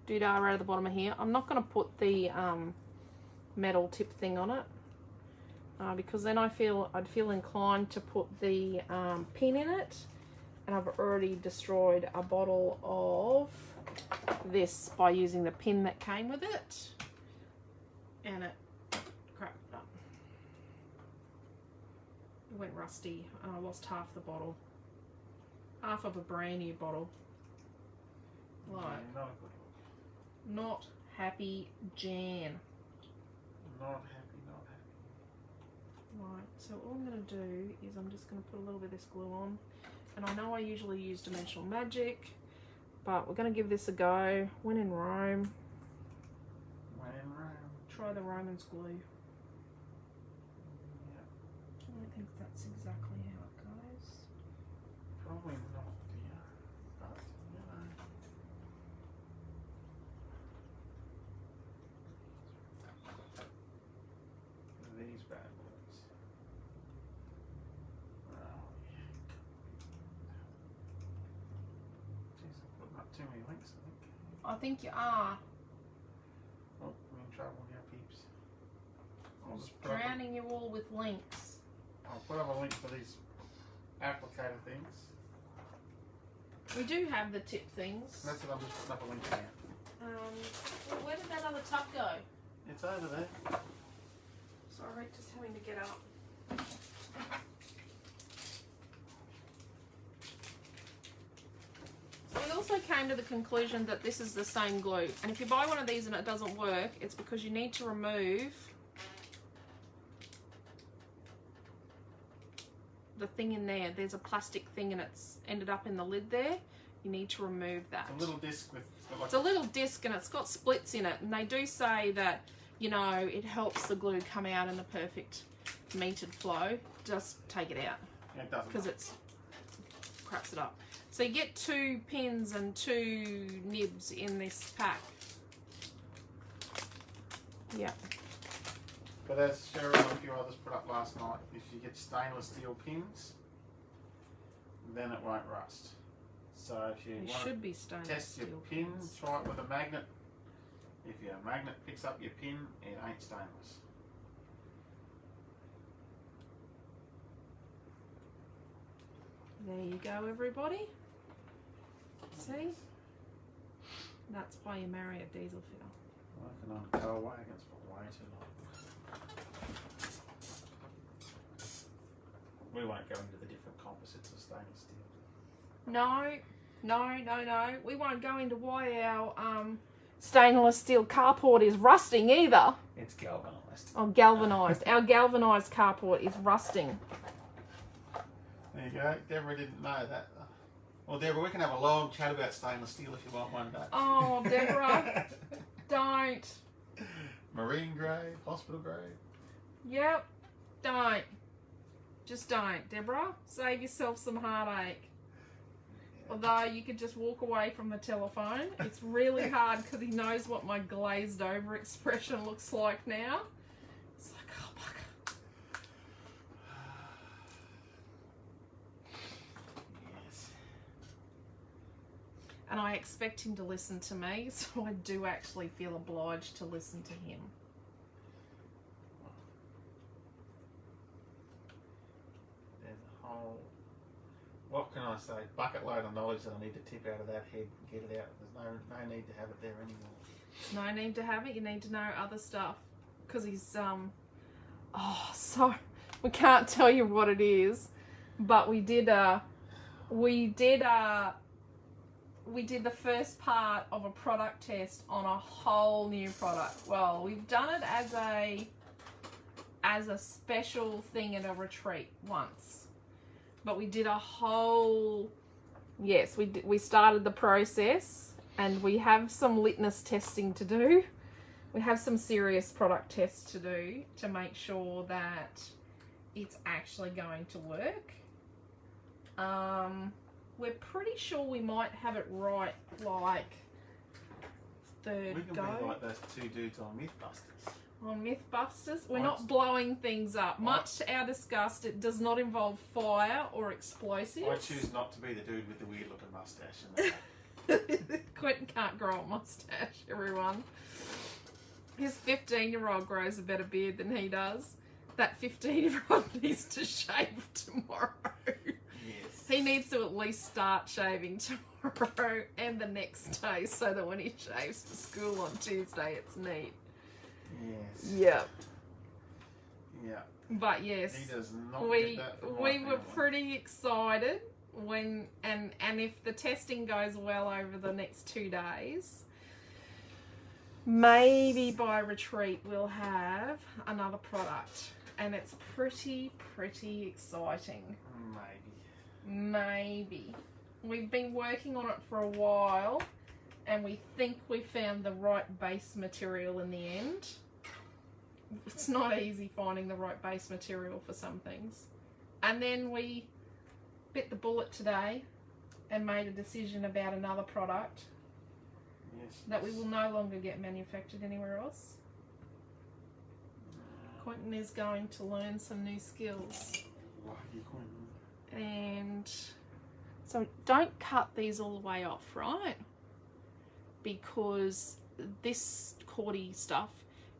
doodah out of the bottom of here. I'm not going to put the metal tip thing on it because then I'd feel inclined to put the pin in it, and I've already destroyed a bottle of this by using the pin that came with it, and it cracked up. It went rusty and I lost half the bottle, half of a brand new bottle. Like, yeah, not a good look. Not happy, Jan. Not happy, not happy. Right, so all I'm going to do is I'm just going to put a little bit of this glue on. And I know I usually use Dimensional Magic, but we're going to give this a go. When in Rome. When in Rome. Try the Romans glue. Yeah. I don't think that's exactly how it goes. Probably not, dear. But, you know. These bad boys. Oh, yeah. Jeez, I'm putting up too many links, I think. I think you are. Oh, I'm in trouble now, peeps. I'll just put up Drowning you all with links. I'll put up a link for these applicator things. We do have the tip things. That's what I'm just putting up a link now. Well, where did that other tub go? It's over there. Sorry, just having to get up. So we also came to the conclusion that this is the same glue. And if you buy one of these and it doesn't work, it's because you need to remove the thing in there. There's a plastic thing and it's ended up in the lid there. You need to remove that. It's a little disc with... Like It's a little disc and it's got splits in it. And they do say that, you know, it helps the glue come out in the perfect metered flow. Just take it out. it doesn't. Because it's cracks it up. So you get 2 pins and 2 nibs in this pack. Yeah. But as Cheryl and a few others put up last night, if you get stainless steel pins, then it won't rust. So if you It want should be to stainless test your steel pin, pins. try it with a magnet. If your magnet picks up your pin, it ain't stainless. There you go, everybody. See? That's why you marry a diesel fitter. Working on coal wagons for way too long. We won't go into the different composites of stainless steel. No, no, no, no. We won't go into why our stainless steel carport is rusting either. It's galvanised. Oh, galvanised. Our galvanised carport is rusting. There you go. Deborah didn't know that. Well, Deborah, we can have a long chat about stainless steel if you want one day. Oh, Deborah, don't. Marine grade, hospital grade. Yep, don't. Just don't, Deborah. Save yourself some heartache. Although you could just walk away from the telephone. It's really hard because he knows what my glazed over expression looks like now. It's like, oh, bugger. Yes. And I expect him to listen to me, so I do actually feel obliged to listen to him. There's a whole, what can I say, bucket load of knowledge that I need to tip out of that head and get it out. There's no need to have it there anymore. There's no need to have it. You need to know other stuff. because he's so we can't tell you what it is, but we did the first part of a product test on a whole new product. Well, we've done it as a special thing at a retreat once, but we did a whole, yes, we started the process, and we have some litmus testing to do. We have some serious product tests to do to make sure that it's actually going to work. We're pretty sure we might have it right, like third we can go. be like those two dudes on Mythbusters. On Mythbusters, we're not blowing things up. Much to our disgust, it does not involve fire or explosives. I choose not to be the dude with the weird looking mustache. Quentin can't grow a mustache, everyone. His 15-year-old grows a better beard than he does. That 15-year-old needs to shave tomorrow. Yes. He needs to at least start shaving tomorrow and the next day, so that when he shaves for school on Tuesday, it's neat. Yes. Yep. Yeah. But yes, he does not we get that from my were family. pretty excited when and if the testing goes well over the next 2 days, maybe by retreat we'll have another product, and it's pretty exciting. Maybe. We've been working on it for a while, and we think we found the right base material in the end. It's not easy finding the right base material for some things. And then we bit the bullet today and made a decision about another product that we will no longer get manufactured anywhere else. Quentin is going to learn some new skills. Lucky Quentin. And so don't cut these all the way off, right? Because this Cordy stuff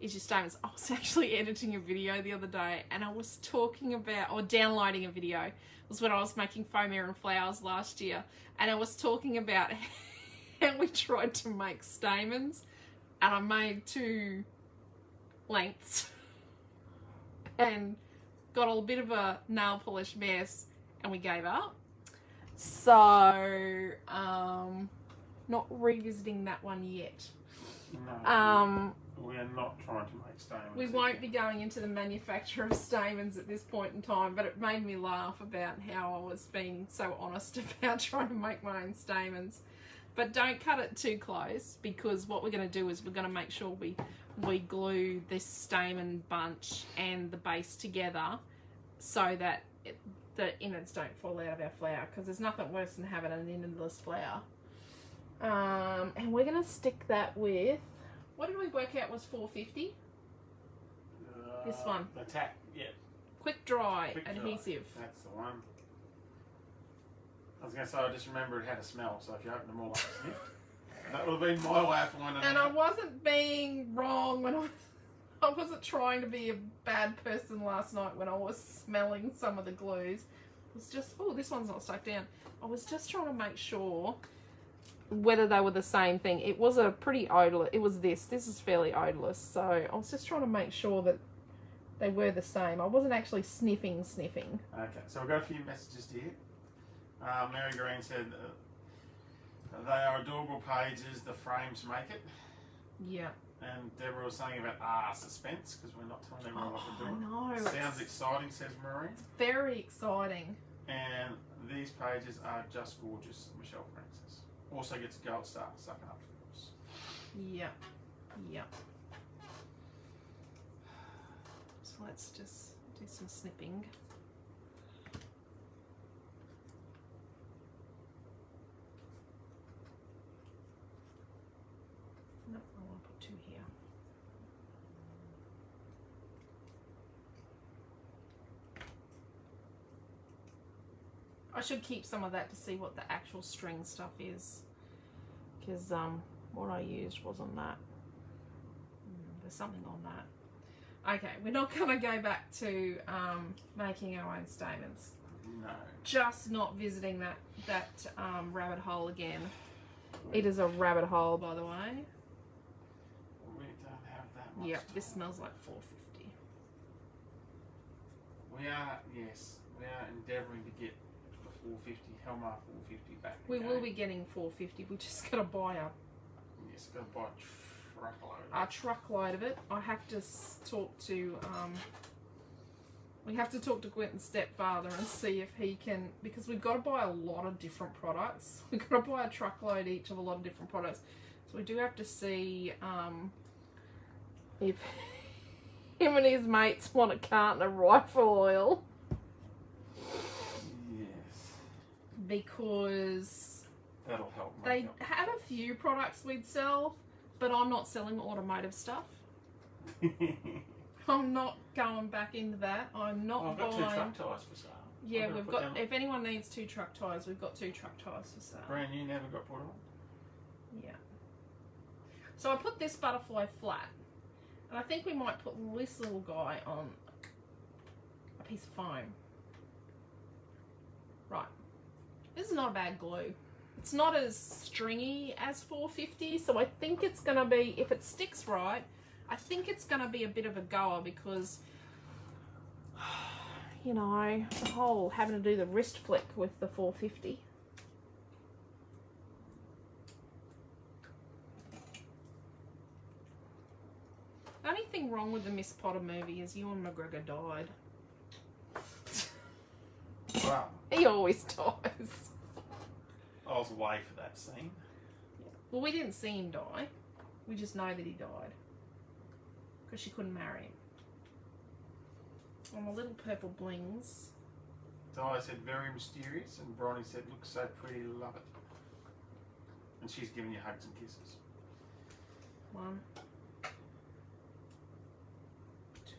is your statements. I was actually editing a video the other day, and I was talking about, or downloading a video. It was when I was making foam air and flowers last year, and I was talking about how we tried to make stamens, and I made 2 lengths and got a bit of a nail polish mess, and we gave up. So not revisiting that one yet. No, we are not trying to make stamens. We won't be going into the manufacture of stamens at this point in time, but it made me laugh about how I was being so honest about trying to make my own stamens. But don't cut it too close, because what we're going to do is we're going to make sure we glue this stamen bunch and the base together so that the innards don't fall out of our flower, because there's nothing worse than having an innardless flower. And we're going to stick that with, what did we work out was 450? This one. The tack, yeah. Quick dry Quick adhesive. Dry. That's the one. I was going to say, I just remember it had a smell, so if you open them all up and sniffed, that would have been my way of finding And out. I wasn't being wrong when I wasn't trying to be a bad person last night when I was smelling some of the glues. It was just, oh, this one's not stuck down. I was just trying to make sure whether they were the same thing. It was a pretty odorless, it was this is fairly odorless, so I was just trying to make sure that they were the same. I wasn't actually sniffing. Okay, so we've got a few messages here. Mary Green said they are adorable pages, the frames make it. Yeah. And Deborah was saying about suspense, because we're not telling everyone what we're doing. I know. Sounds exciting, says Marie. Very exciting. And these pages are just gorgeous, Michelle Francis. Also gets a gold star, sucking up to us. Yeah. So let's just do some snipping. No, I want to put 2 here. I should keep some of that to see what the actual string stuff is, because what I used wasn't that. There's something on that. Okay, we're not going to go back to making our own stamens. No. Just not visiting that rabbit hole again. It is a rabbit hole, by the way. We don't have that much. Yep, this smells like $4.50. We are endeavouring to get the $4.50 Hallmark $4.50 back. We will be getting $4.50. We just got to buy a truckload of it. I have to talk to we have to talk to Quentin's stepfather and see if he can, because we've got to buy a lot of different products. We've got to buy a truckload each of a lot of different products. So we do have to see if him and his mates want a carton of rifle oil. Yes. Because that'll help. They had a few products we'd sell, but I'm not selling automotive stuff. I'm not going back into that. I'm not I've got 2 truck tyres for sale. Yeah, we've got, if anyone needs 2 truck tyres, we've got 2 truck tyres for sale. Brand new, never got put on. Yeah. So I put this butterfly flat, and I think we might put this little guy on a piece of foam. Right. This is not a bad glue. It's not as stringy as $4.50, so I think it's going to be, if it sticks right, I think it's going to be a bit of a goer because, you know, the whole having to do the wrist flick with the $4.50. The only thing wrong with the Miss Potter movie is Ewan McGregor died. Wow. He always dies. I was away for that scene. Yeah. Well, we didn't see him die. We just know that he died. Because she couldn't marry him. And the little purple blings. Di said very mysterious, and Bronny said looks so pretty, love it. And she's giving you hugs and kisses. 1,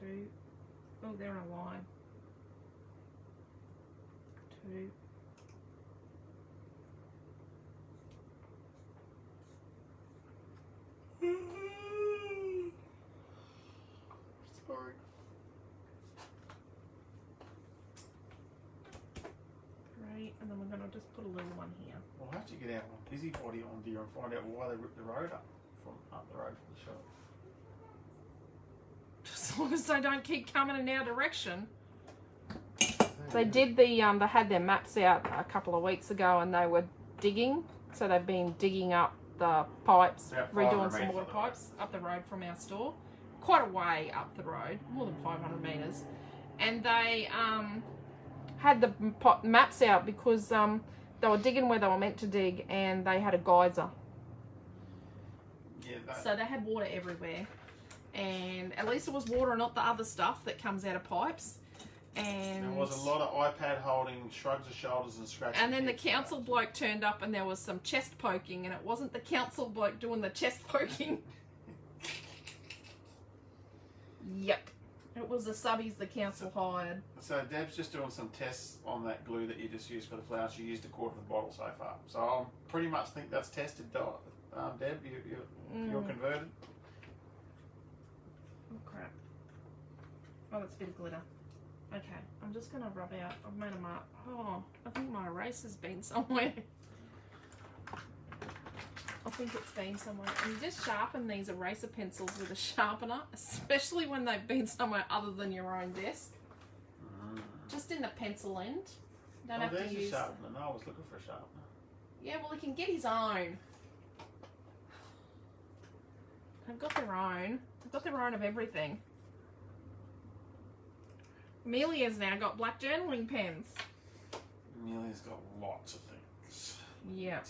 2. Oh, they're in a line. 2. Sorry. 3, and then we're going to just put a little one here. We'll have to get our busybody on deer and find out why they ripped the road up the road from the shop. As long as they don't keep coming in our direction. They did the, they had their maps out a couple of weeks ago and they were digging. So they've been digging up the pipes, redoing some water pipes up the road from our store. Quite a way up the road, more than 500 metres. And they had the maps out because they were digging where they were meant to dig and they had a geyser. Yeah, so they had water everywhere. And at least it was water, not the other stuff that comes out of pipes. And there was a lot of iPad holding, shrugs of shoulders and scratching. And then the council bloke turned up and there was some chest poking, and it wasn't the council bloke doing the chest poking. Yep. It was the subbies the council hired. So Deb's just doing some tests on that glue that you just used for the flowers. She used a quarter of the bottle so far. So I pretty much think that's tested. Deb, you're converted. Oh crap. Oh, that's a bit of glitter. Okay, I'm just going to rub out. I've made a mark. Oh, I think my eraser's been somewhere. I think it's been somewhere. And you just sharpen these eraser pencils with a sharpener, especially when they've been somewhere other than your own desk. Just in the pencil end. Don't have to use. A sharpener. No, I was looking for a sharpener. Yeah, well, he can get his own. They've got their own. They've got their own of everything. Amelia's now got black journaling pens. Amelia's got lots of things. Yeah.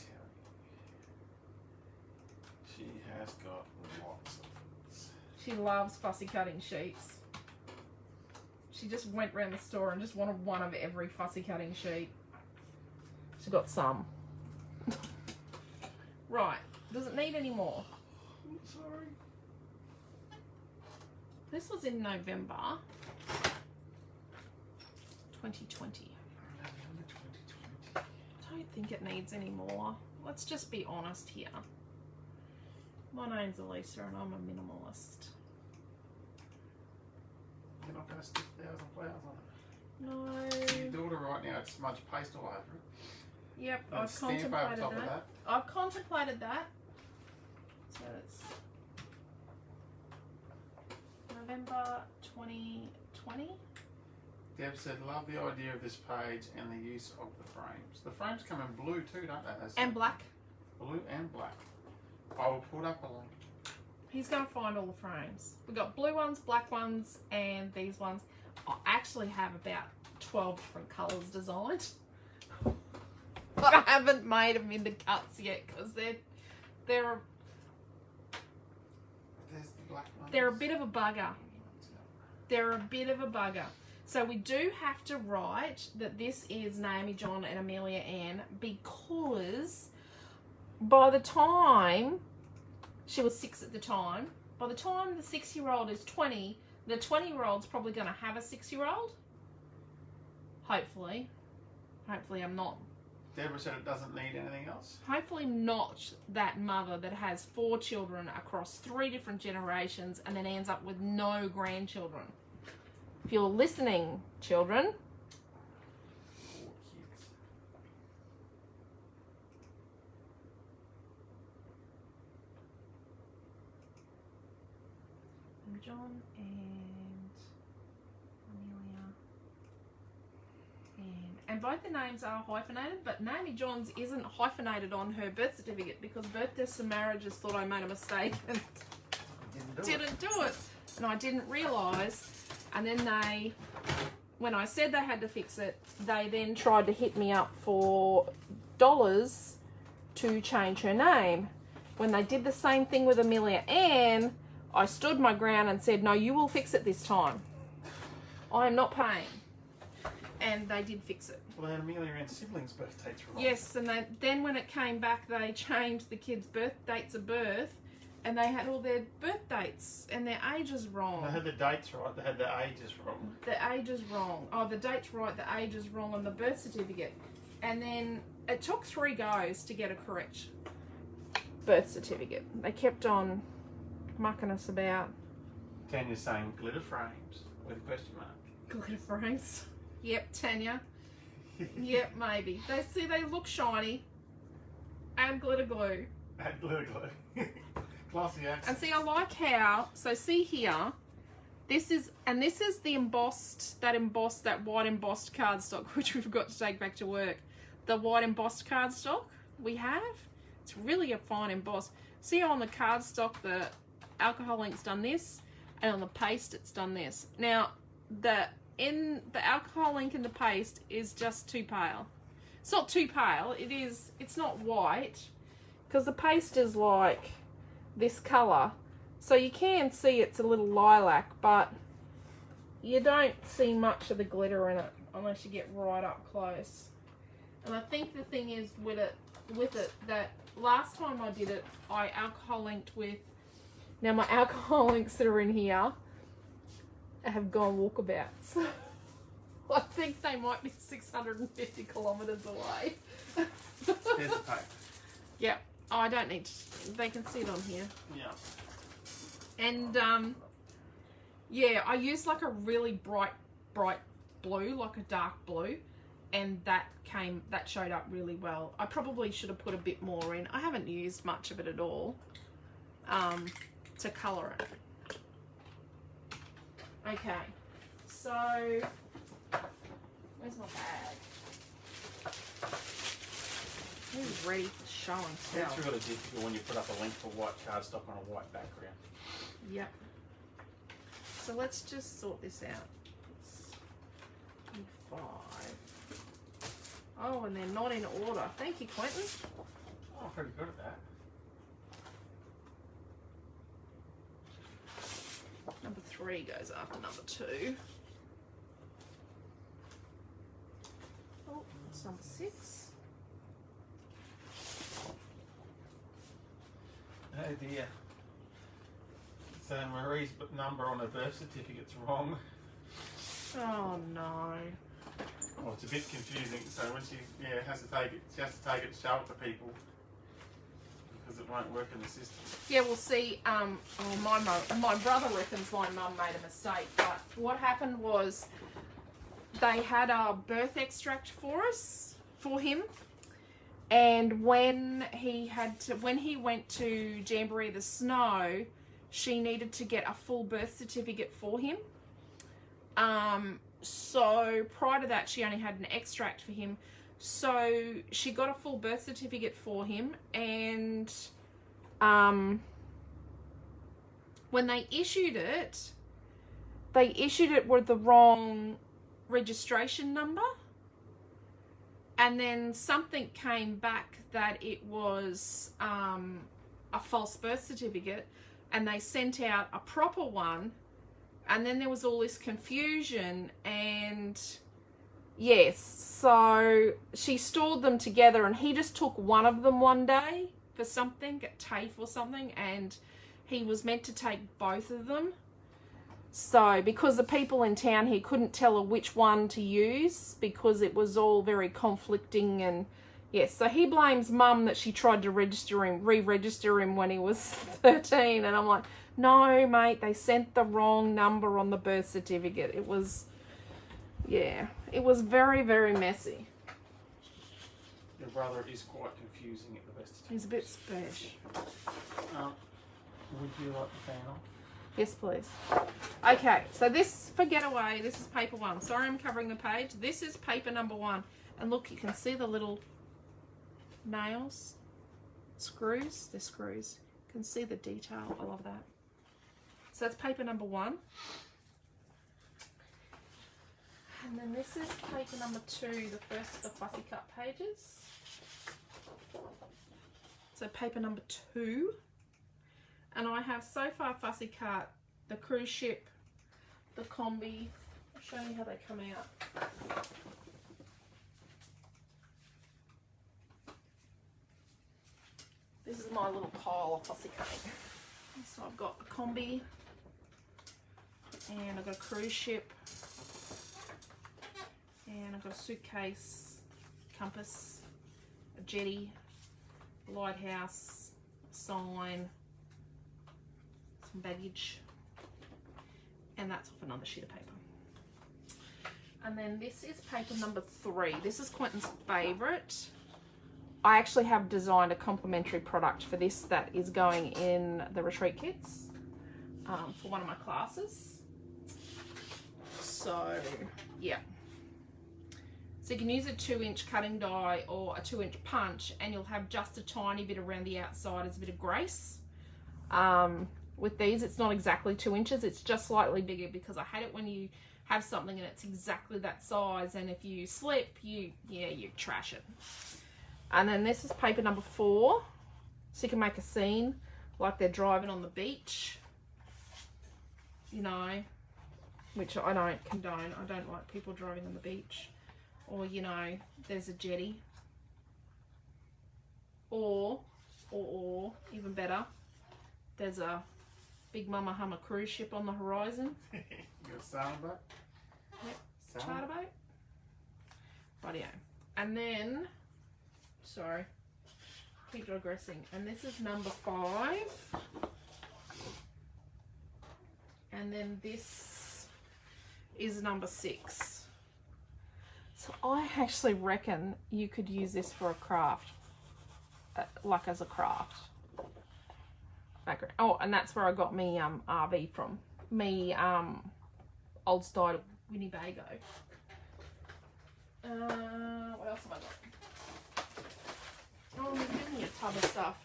She has got lots of things. She loves fussy cutting sheets. She just went round the store and just wanted one of every fussy cutting sheet. She got some. Right. Does it need any more? Sorry. This was in November 2020. I don't think it needs any more. Let's just be honest here. My name's Alicia and I'm a minimalist. You're not going to stick 1,000 flowers on it. No. Your daughter right now, it's smudged paste all over it. Yep, And I've contemplated over top that. Of that. I've contemplated that. So it's... November 2020. Deb said, love the idea of this page and the use of the frames. The frames come in blue too, don't they? And black. Blue and black. I will put up a link. He's going to find all the frames. We've got blue ones, black ones, and these ones. I actually have about 12 different colours designed. But I haven't made them into cuts yet because they're There's the black ones. they're a bit of a bugger. They're a bit of a bugger. So we do have to write that this is Naomi John and Amelia Ann because by the time she was 6 at the time, by the time the 6-year-old is 20, the 20-year-old's probably going to have a 6-year-old. Hopefully. Hopefully I'm not. Deborah said it doesn't need anything else. Hopefully not that mother that has 4 children across 3 different generations and then ends up with no grandchildren. If you're listening, children. 4 kids. John and Amelia. And both the names are hyphenated, but Naomi John's isn't hyphenated on her birth certificate because birth deaths and marriages thought I made a mistake and didn't do it. And I didn't realise. And then they, when I said they had to fix it, they then tried to hit me up for dollars to change her name. When they did the same thing with Amelia Ann, I stood my ground and said, no, you will fix it this time. I am not paying. And they did fix it. Well, then Amelia Ann's siblings' birth dates were wrong. Yes, and then when it came back, they changed the kids' birth dates of birth, and they had all their birth dates and their ages wrong. They had the dates right, they had the ages wrong. The age is wrong. Oh, the date's right, the age is wrong on the birth certificate. And then it took 3 goes to get a correct birth certificate. They kept on mucking us about. Tanya's saying glitter frames with a question mark. Glitter frames. Yep, Tanya. Yep, maybe. They look shiny. Add glitter glue. Add glitter glue. Classy accent. And see, I like how, so see here, this is the embossed, that white embossed cardstock, which we forgot to take back to work. The white embossed cardstock we have, it's really a fine emboss. See how on the cardstock, the alcohol ink's done this, and on the paste it's done this. Now, the alcohol ink in the paste is just too pale. It's not too pale, it's not white, because the paste is like this colour. So you can see it's a little lilac, but you don't see much of the glitter in it unless you get right up close. And I think the thing is with it that last time I did it, I alcohol inked with, now my alcohol inks that are in here have gone walkabouts. I think they might be 650 kilometres away. There's the paper. Yep. Oh, I don't need to, they can see it on here. Yeah. And yeah, I used like a really bright blue, like a dark blue, and that showed up really well. I probably should have put a bit more in. I haven't used much of it at all to colour it. Okay, so where's my bag? It's ready for show and tell. It's really difficult when you put up a link for white cardstock on a white background. Yep. So let's just sort this out. It's 5. Oh, and they're not in order. Thank you, Quentin. Oh, pretty good at that. Number 3 goes after number 2. Oh, it's number 6. Oh dear. So Marie's number on her birth certificate's wrong. Oh no. Well, it's a bit confusing. So when she has to take it, she has to take it to show it to people because it won't work in the system. Yeah, we'll see. My brother reckons my mum made a mistake, but what happened was they had a birth extract for him, and when he went to Jamboree the Snow, she needed to get a full birth certificate for him. So prior to that, she only had an extract for him. So she got a full birth certificate for him, and when they issued it with the wrong registration number, and then something came back that it was a false birth certificate, and they sent out a proper one, and then there was all this confusion. And yes, so she stored them together, and he just took one of them one day for something at TAFE or something, and he was meant to take both of them. So because the people in town here couldn't tell her which one to use because it was all very conflicting. And yes, so he blames Mum that she tried to re-register him when he was 13. And I'm like, no, mate, they sent the wrong number on the birth certificate. It was, yeah, it was very, very messy. Your brother is quite confusing at the best of times. He's a bit special. Would you like the fan off? Yes, please. Okay, so this, for Getaway, this is paper 1. Sorry I'm covering the page. This is paper number 1. And look, you can see the little nails, screws. They're screws. You can see the detail. I love that. So that's paper number 1. And then this is paper number 2, the first of the fussy cut pages. So paper number 2. And I have so far fussy cut the cruise ship, the combi. I'll show you how they come out. This is my little pile of fussy cutting. So I've got a combi, and I've got a cruise ship, and I've got a suitcase, compass, a jetty, a lighthouse, a sign, baggage, and that's off another sheet of paper. And then this is paper number 3. This is Quentin's favourite. I actually have designed a complimentary product for this that is going in the retreat kits for one of my classes. So yeah, so you can use a 2-inch cutting die or a 2-inch punch, and you'll have just a tiny bit around the outside as a bit of grace. With these, it's not exactly 2 inches, it's just slightly bigger, because I hate it when you have something and it's exactly that size, and if you slip, you trash it. And then this is paper number 4, so you can make a scene like they're driving on the beach, you know, which I don't condone. I don't like people driving on the beach, or, you know, there's a jetty, or even better, there's a Big Mama Hummer cruise ship on the horizon. You got a sailing boat? Yep, charter boat. Rightio. And then, sorry, keep digressing. And this is number 5. And then this is number 6. So I actually reckon you could use this for a craft, like as a craft. Oh, and that's where I got me RV from. Me old style Winnebago. What else have I got? Oh, they're giving me a tub of stuff.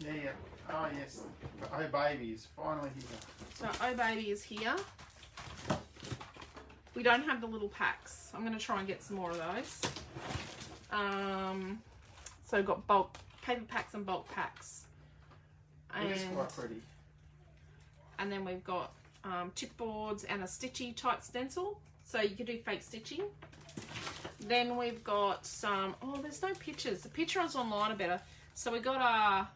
Yeah. Oh yes. Oh baby is finally here. So Oh Baby is here. We don't have the little packs. I'm going to try and get some more of those. So we've got bulk paper packs and bulk packs. It is quite pretty. And then we've got chipboards and a stitchy type stencil, so you can do fake stitching. Then we've got some, oh, there's no pictures. The pictures online are better. So we got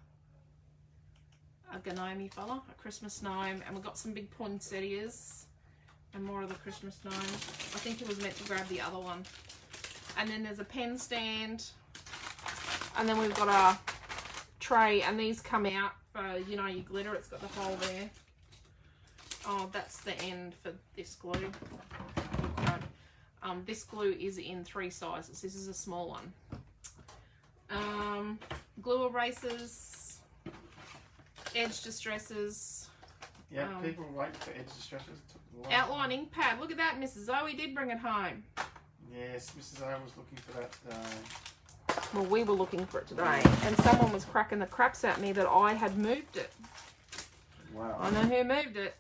a gnome fella, a Christmas gnome, and we've got some big poinsettias and more of the Christmas gnomes. I think he was meant to grab the other one. And then there's a pen stand, and then we've got a tray, and these come out for, you know, your glitter. It's got the hole there. Oh, that's the end for this glue. This glue is in 3 sizes. This is a small one. Glue erasers, edge distressors, Yeah, people wait for edge distressors. Outline ink pad. Look at that, Mrs. Zoe did bring it home. Yes, Mrs. O was looking for that today. Well, we were looking for it today, and someone was cracking the craps at me that I had moved it. Wow. I know who moved it.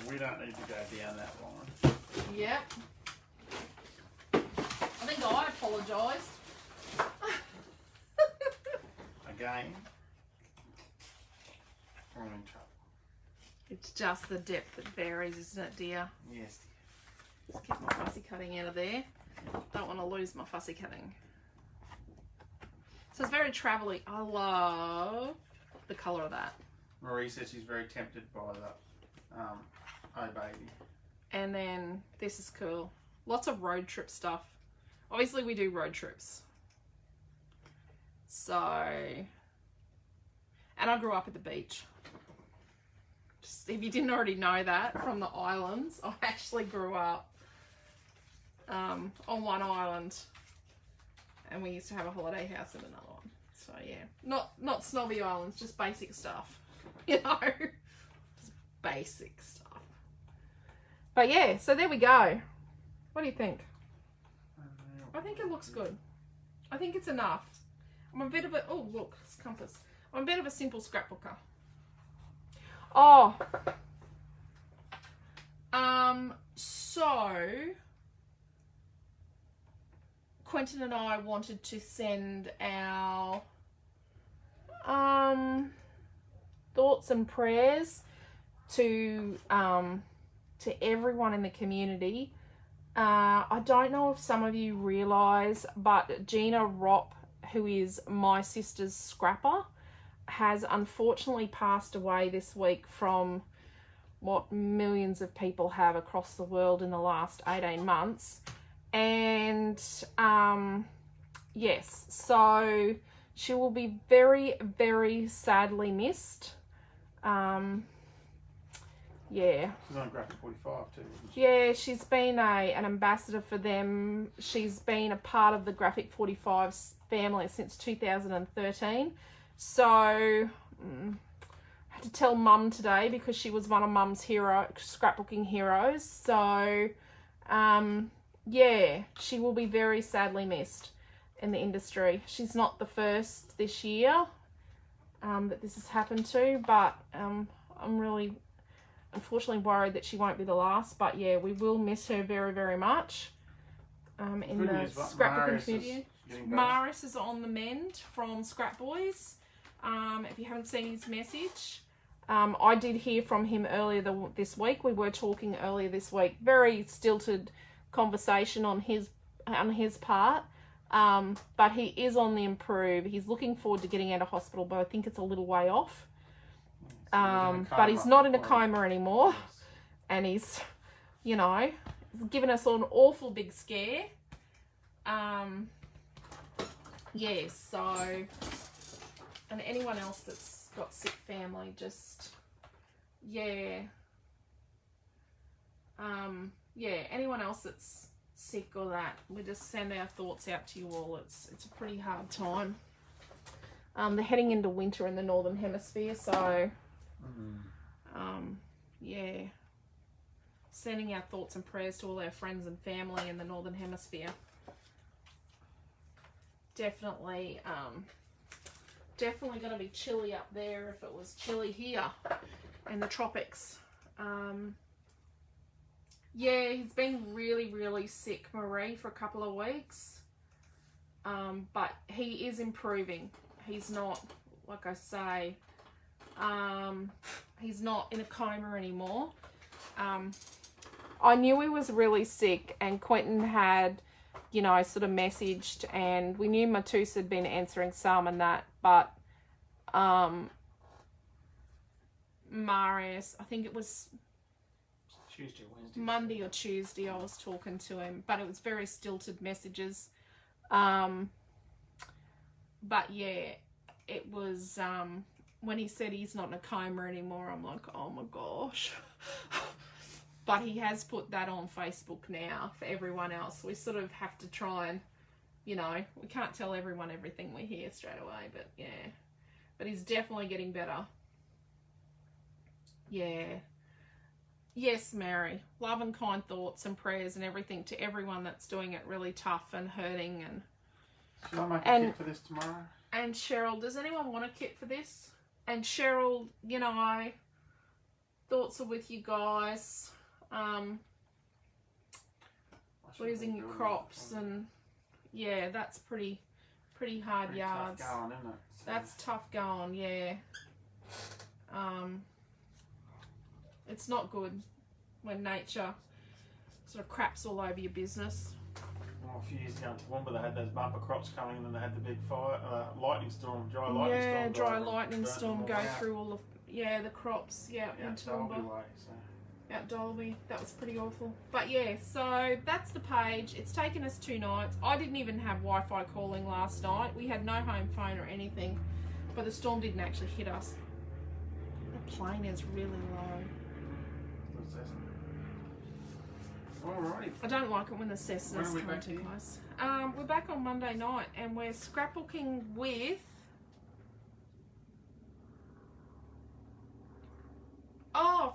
We don't need to go down that line. Yep. I think I apologised. Again, we're in trouble. It's just the depth that varies, isn't it, dear? Yes, dear. Just get my fussy cutting out of there. Don't want to lose my fussy cutting. So it's very travelly. I love the colour of that. Marie says she's very tempted by the Oh Baby. And then this is cool. Lots of road trip stuff. Obviously we do road trips. So, and I grew up at the beach. Just if you didn't already know that from the islands, I actually grew up on one island, and we used to have a holiday house in another one. So yeah, not snobby islands, just basic stuff, you know, just basic stuff. But yeah, so there we go. What do you think? I think it looks good. I think it's enough. I'm a bit of a, oh look, it's compass. I'm a bit of a simple scrapbooker. Oh. So Quentin and I wanted to send our thoughts and prayers to everyone in the community. I don't know if some of you realise, but Gina Ropp, who is my sister's scrapper, has unfortunately passed away this week from what millions of people have across the world in the last 18 months. And yes, so she will be very, very sadly missed. Yeah. She's on Graphic 45 too, isn't she? Yeah, she's been an ambassador for them. She's been a part of the Graphic 45 family since 2013. So, I had to tell Mum today because she was one of Mum's scrapbooking heroes. So, yeah, she will be very sadly missed in the industry. She's not the first this year that this has happened to, but I'm really unfortunately worried that she won't be the last. But yeah, we will miss her very, very much in the scrapbooking community. Maris is on the mend from Scrap Boys. If you haven't seen his message, I did hear from him earlier this week. We were talking earlier this week. Very stilted conversation on his part, but he is on the improve. He's looking forward to getting out of hospital, but I think it's a little way off. But he's not in a coma anymore, and he's, you know, given us an awful big scare. Yeah, so, and anyone else that's got sick family, just, yeah. Yeah, anyone else that's sick or that, we just send our thoughts out to you all. It's a pretty hard time. They're heading into winter in the Northern Hemisphere, so, yeah. Sending our thoughts and prayers to all our friends and family in the Northern Hemisphere. Definitely going to be chilly up there if it was chilly here in the tropics. Yeah, he's been really, really sick, Marie, for a couple of weeks. But he is improving. He's not, like I say, he's not in a coma anymore. I knew he was really sick, and Quentin had, you know, sort of messaged, and we knew Matus had been answering some and that, but Marius, I think it was Tuesday, Wednesday, Monday or Tuesday, I was talking to him, but it was very stilted messages. But yeah, it was when he said he's not in a coma anymore, I'm like, oh my gosh. But he has put that on Facebook now for everyone else. We sort of have to try and, you know, we can't tell everyone everything we hear straight away, but yeah. But he's definitely getting better. Yeah. Yes, Mary. Love and kind thoughts and prayers and everything to everyone that's doing it really tough and hurting. And should I make a kit for this tomorrow? And Cheryl, does anyone want a kit for this? And Cheryl, you know, thoughts are with you guys. Losing your crops and yeah, that's pretty hard yards. Tough going, isn't it? So that's tough going, yeah. It's not good when nature sort of craps all over your business. Well, a few years ago in Toowoomba, they had those bumper crops coming in and they had the big fire, lightning storm, dry lightning storm. Yeah, dry lightning storm go through all the crops, in Toowoomba. Out Dolby, that was pretty awful. But yeah, so that's the page. It's taken us 2 nights. I didn't even have Wi-Fi calling last night. We had no home phone or anything, but the storm didn't actually hit us. The plane is really low. Alrighty. I don't like it when the Cessna's come too close. We're back on Monday night and we're scrapbooking with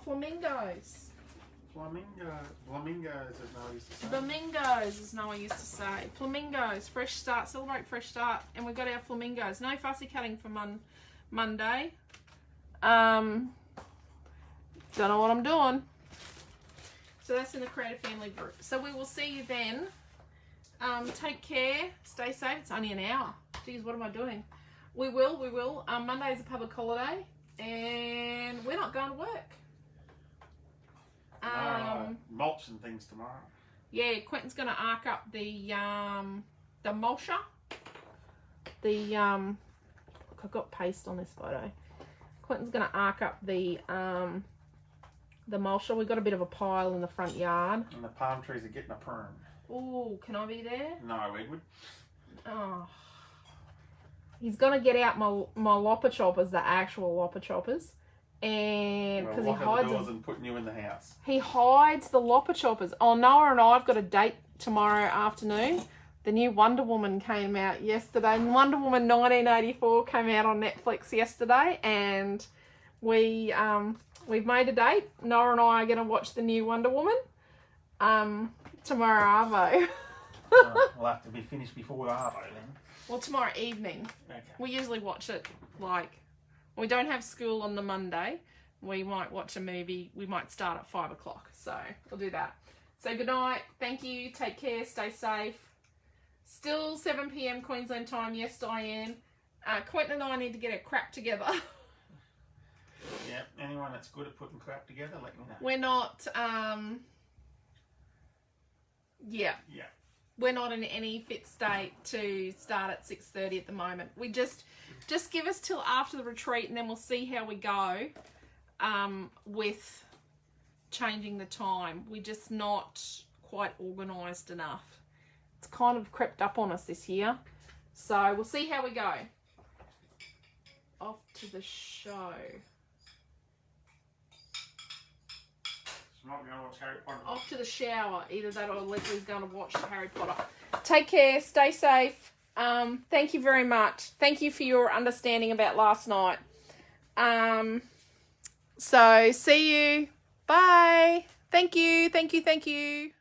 flamingos. Flamingos, as Noah used to say. Flamingos, as Noah used to say. Flamingos, fresh start, celebrate fresh start. And we've got our flamingos. No fussy cutting for Monday. Don't know what I'm doing. So that's in the Creative Family group. So we will see you then. Take care. Stay safe. It's only an hour. Geez, what am I doing? We will. Monday is a public holiday. And we're not going to work. Mulch and things tomorrow. Yeah, Quentin's going to arc up the mulcher. Look, I've got paste on this photo. Quentin's going to arc up the mulcher. We've got a bit of a pile in the front yard. And the palm trees are getting a prune. Oh, can I be there? No, Edward. Oh. He's going to get out my lopper choppers, the actual lopper choppers. And because he hides them. And putting you in the house. He hides the lopper choppers. Oh, Noah and I have got a date tomorrow afternoon. The new Wonder Woman came out yesterday. Wonder Woman 1984 came out on Netflix yesterday, and we've made a date. Noah and I are going to watch the new Wonder Woman tomorrow arvo. We'll have to be finished before arvo then. Well, tomorrow evening. Okay. We usually watch it we don't have school on the Monday. We might watch a movie. We might start at 5 o'clock. So we'll do that. So good night. Thank you. Take care. Stay safe. Still 7 p.m. Queensland time. Yes, Diane. Quentin and I need to get our crap together. Yeah. Anyone that's good at putting crap together, let me know. We're not. Yeah. We're not in any fit state to start at 6:30 at the moment. We just give us till after the retreat, and then we'll see how we go with changing the time. We're just not quite organised enough. It's kind of crept up on us this year. So we'll see how we go. Off to the show. Might be going to watch Harry Potter. Off to the shower. Either that or Leslie's going to watch Harry Potter. Take care. Stay safe. Thank you very much. Thank you for your understanding about last night. So see you. Bye. Thank you. Thank you. Thank you.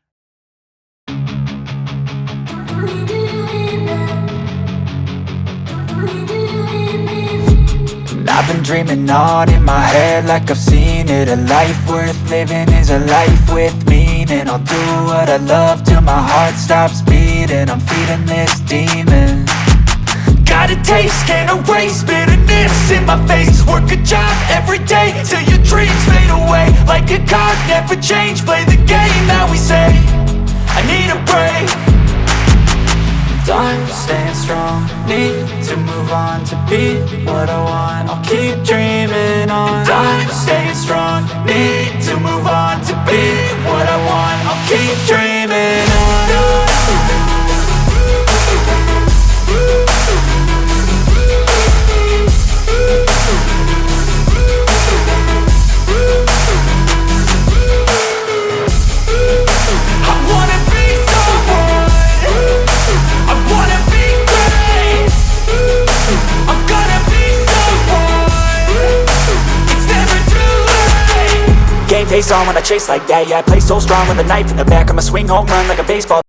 I've been dreaming on in my head like I've seen it. A life worth living is a life with meaning. I'll do what I love till my heart stops beating. I'm feeding this demon. Got a taste, can't erase bitterness in my face. Work a job every day till your dreams fade away. Like a card, never change, play the game that we say. I need a break. I'm staying strong, need to move on to be what I want. I'll keep dreaming on. I'm staying strong, need to move on to be what I want. I'll keep dreaming on. game face on when I chase like that. Yeah, I play so strong with a knife in the back. I'ma swing home run like a baseball.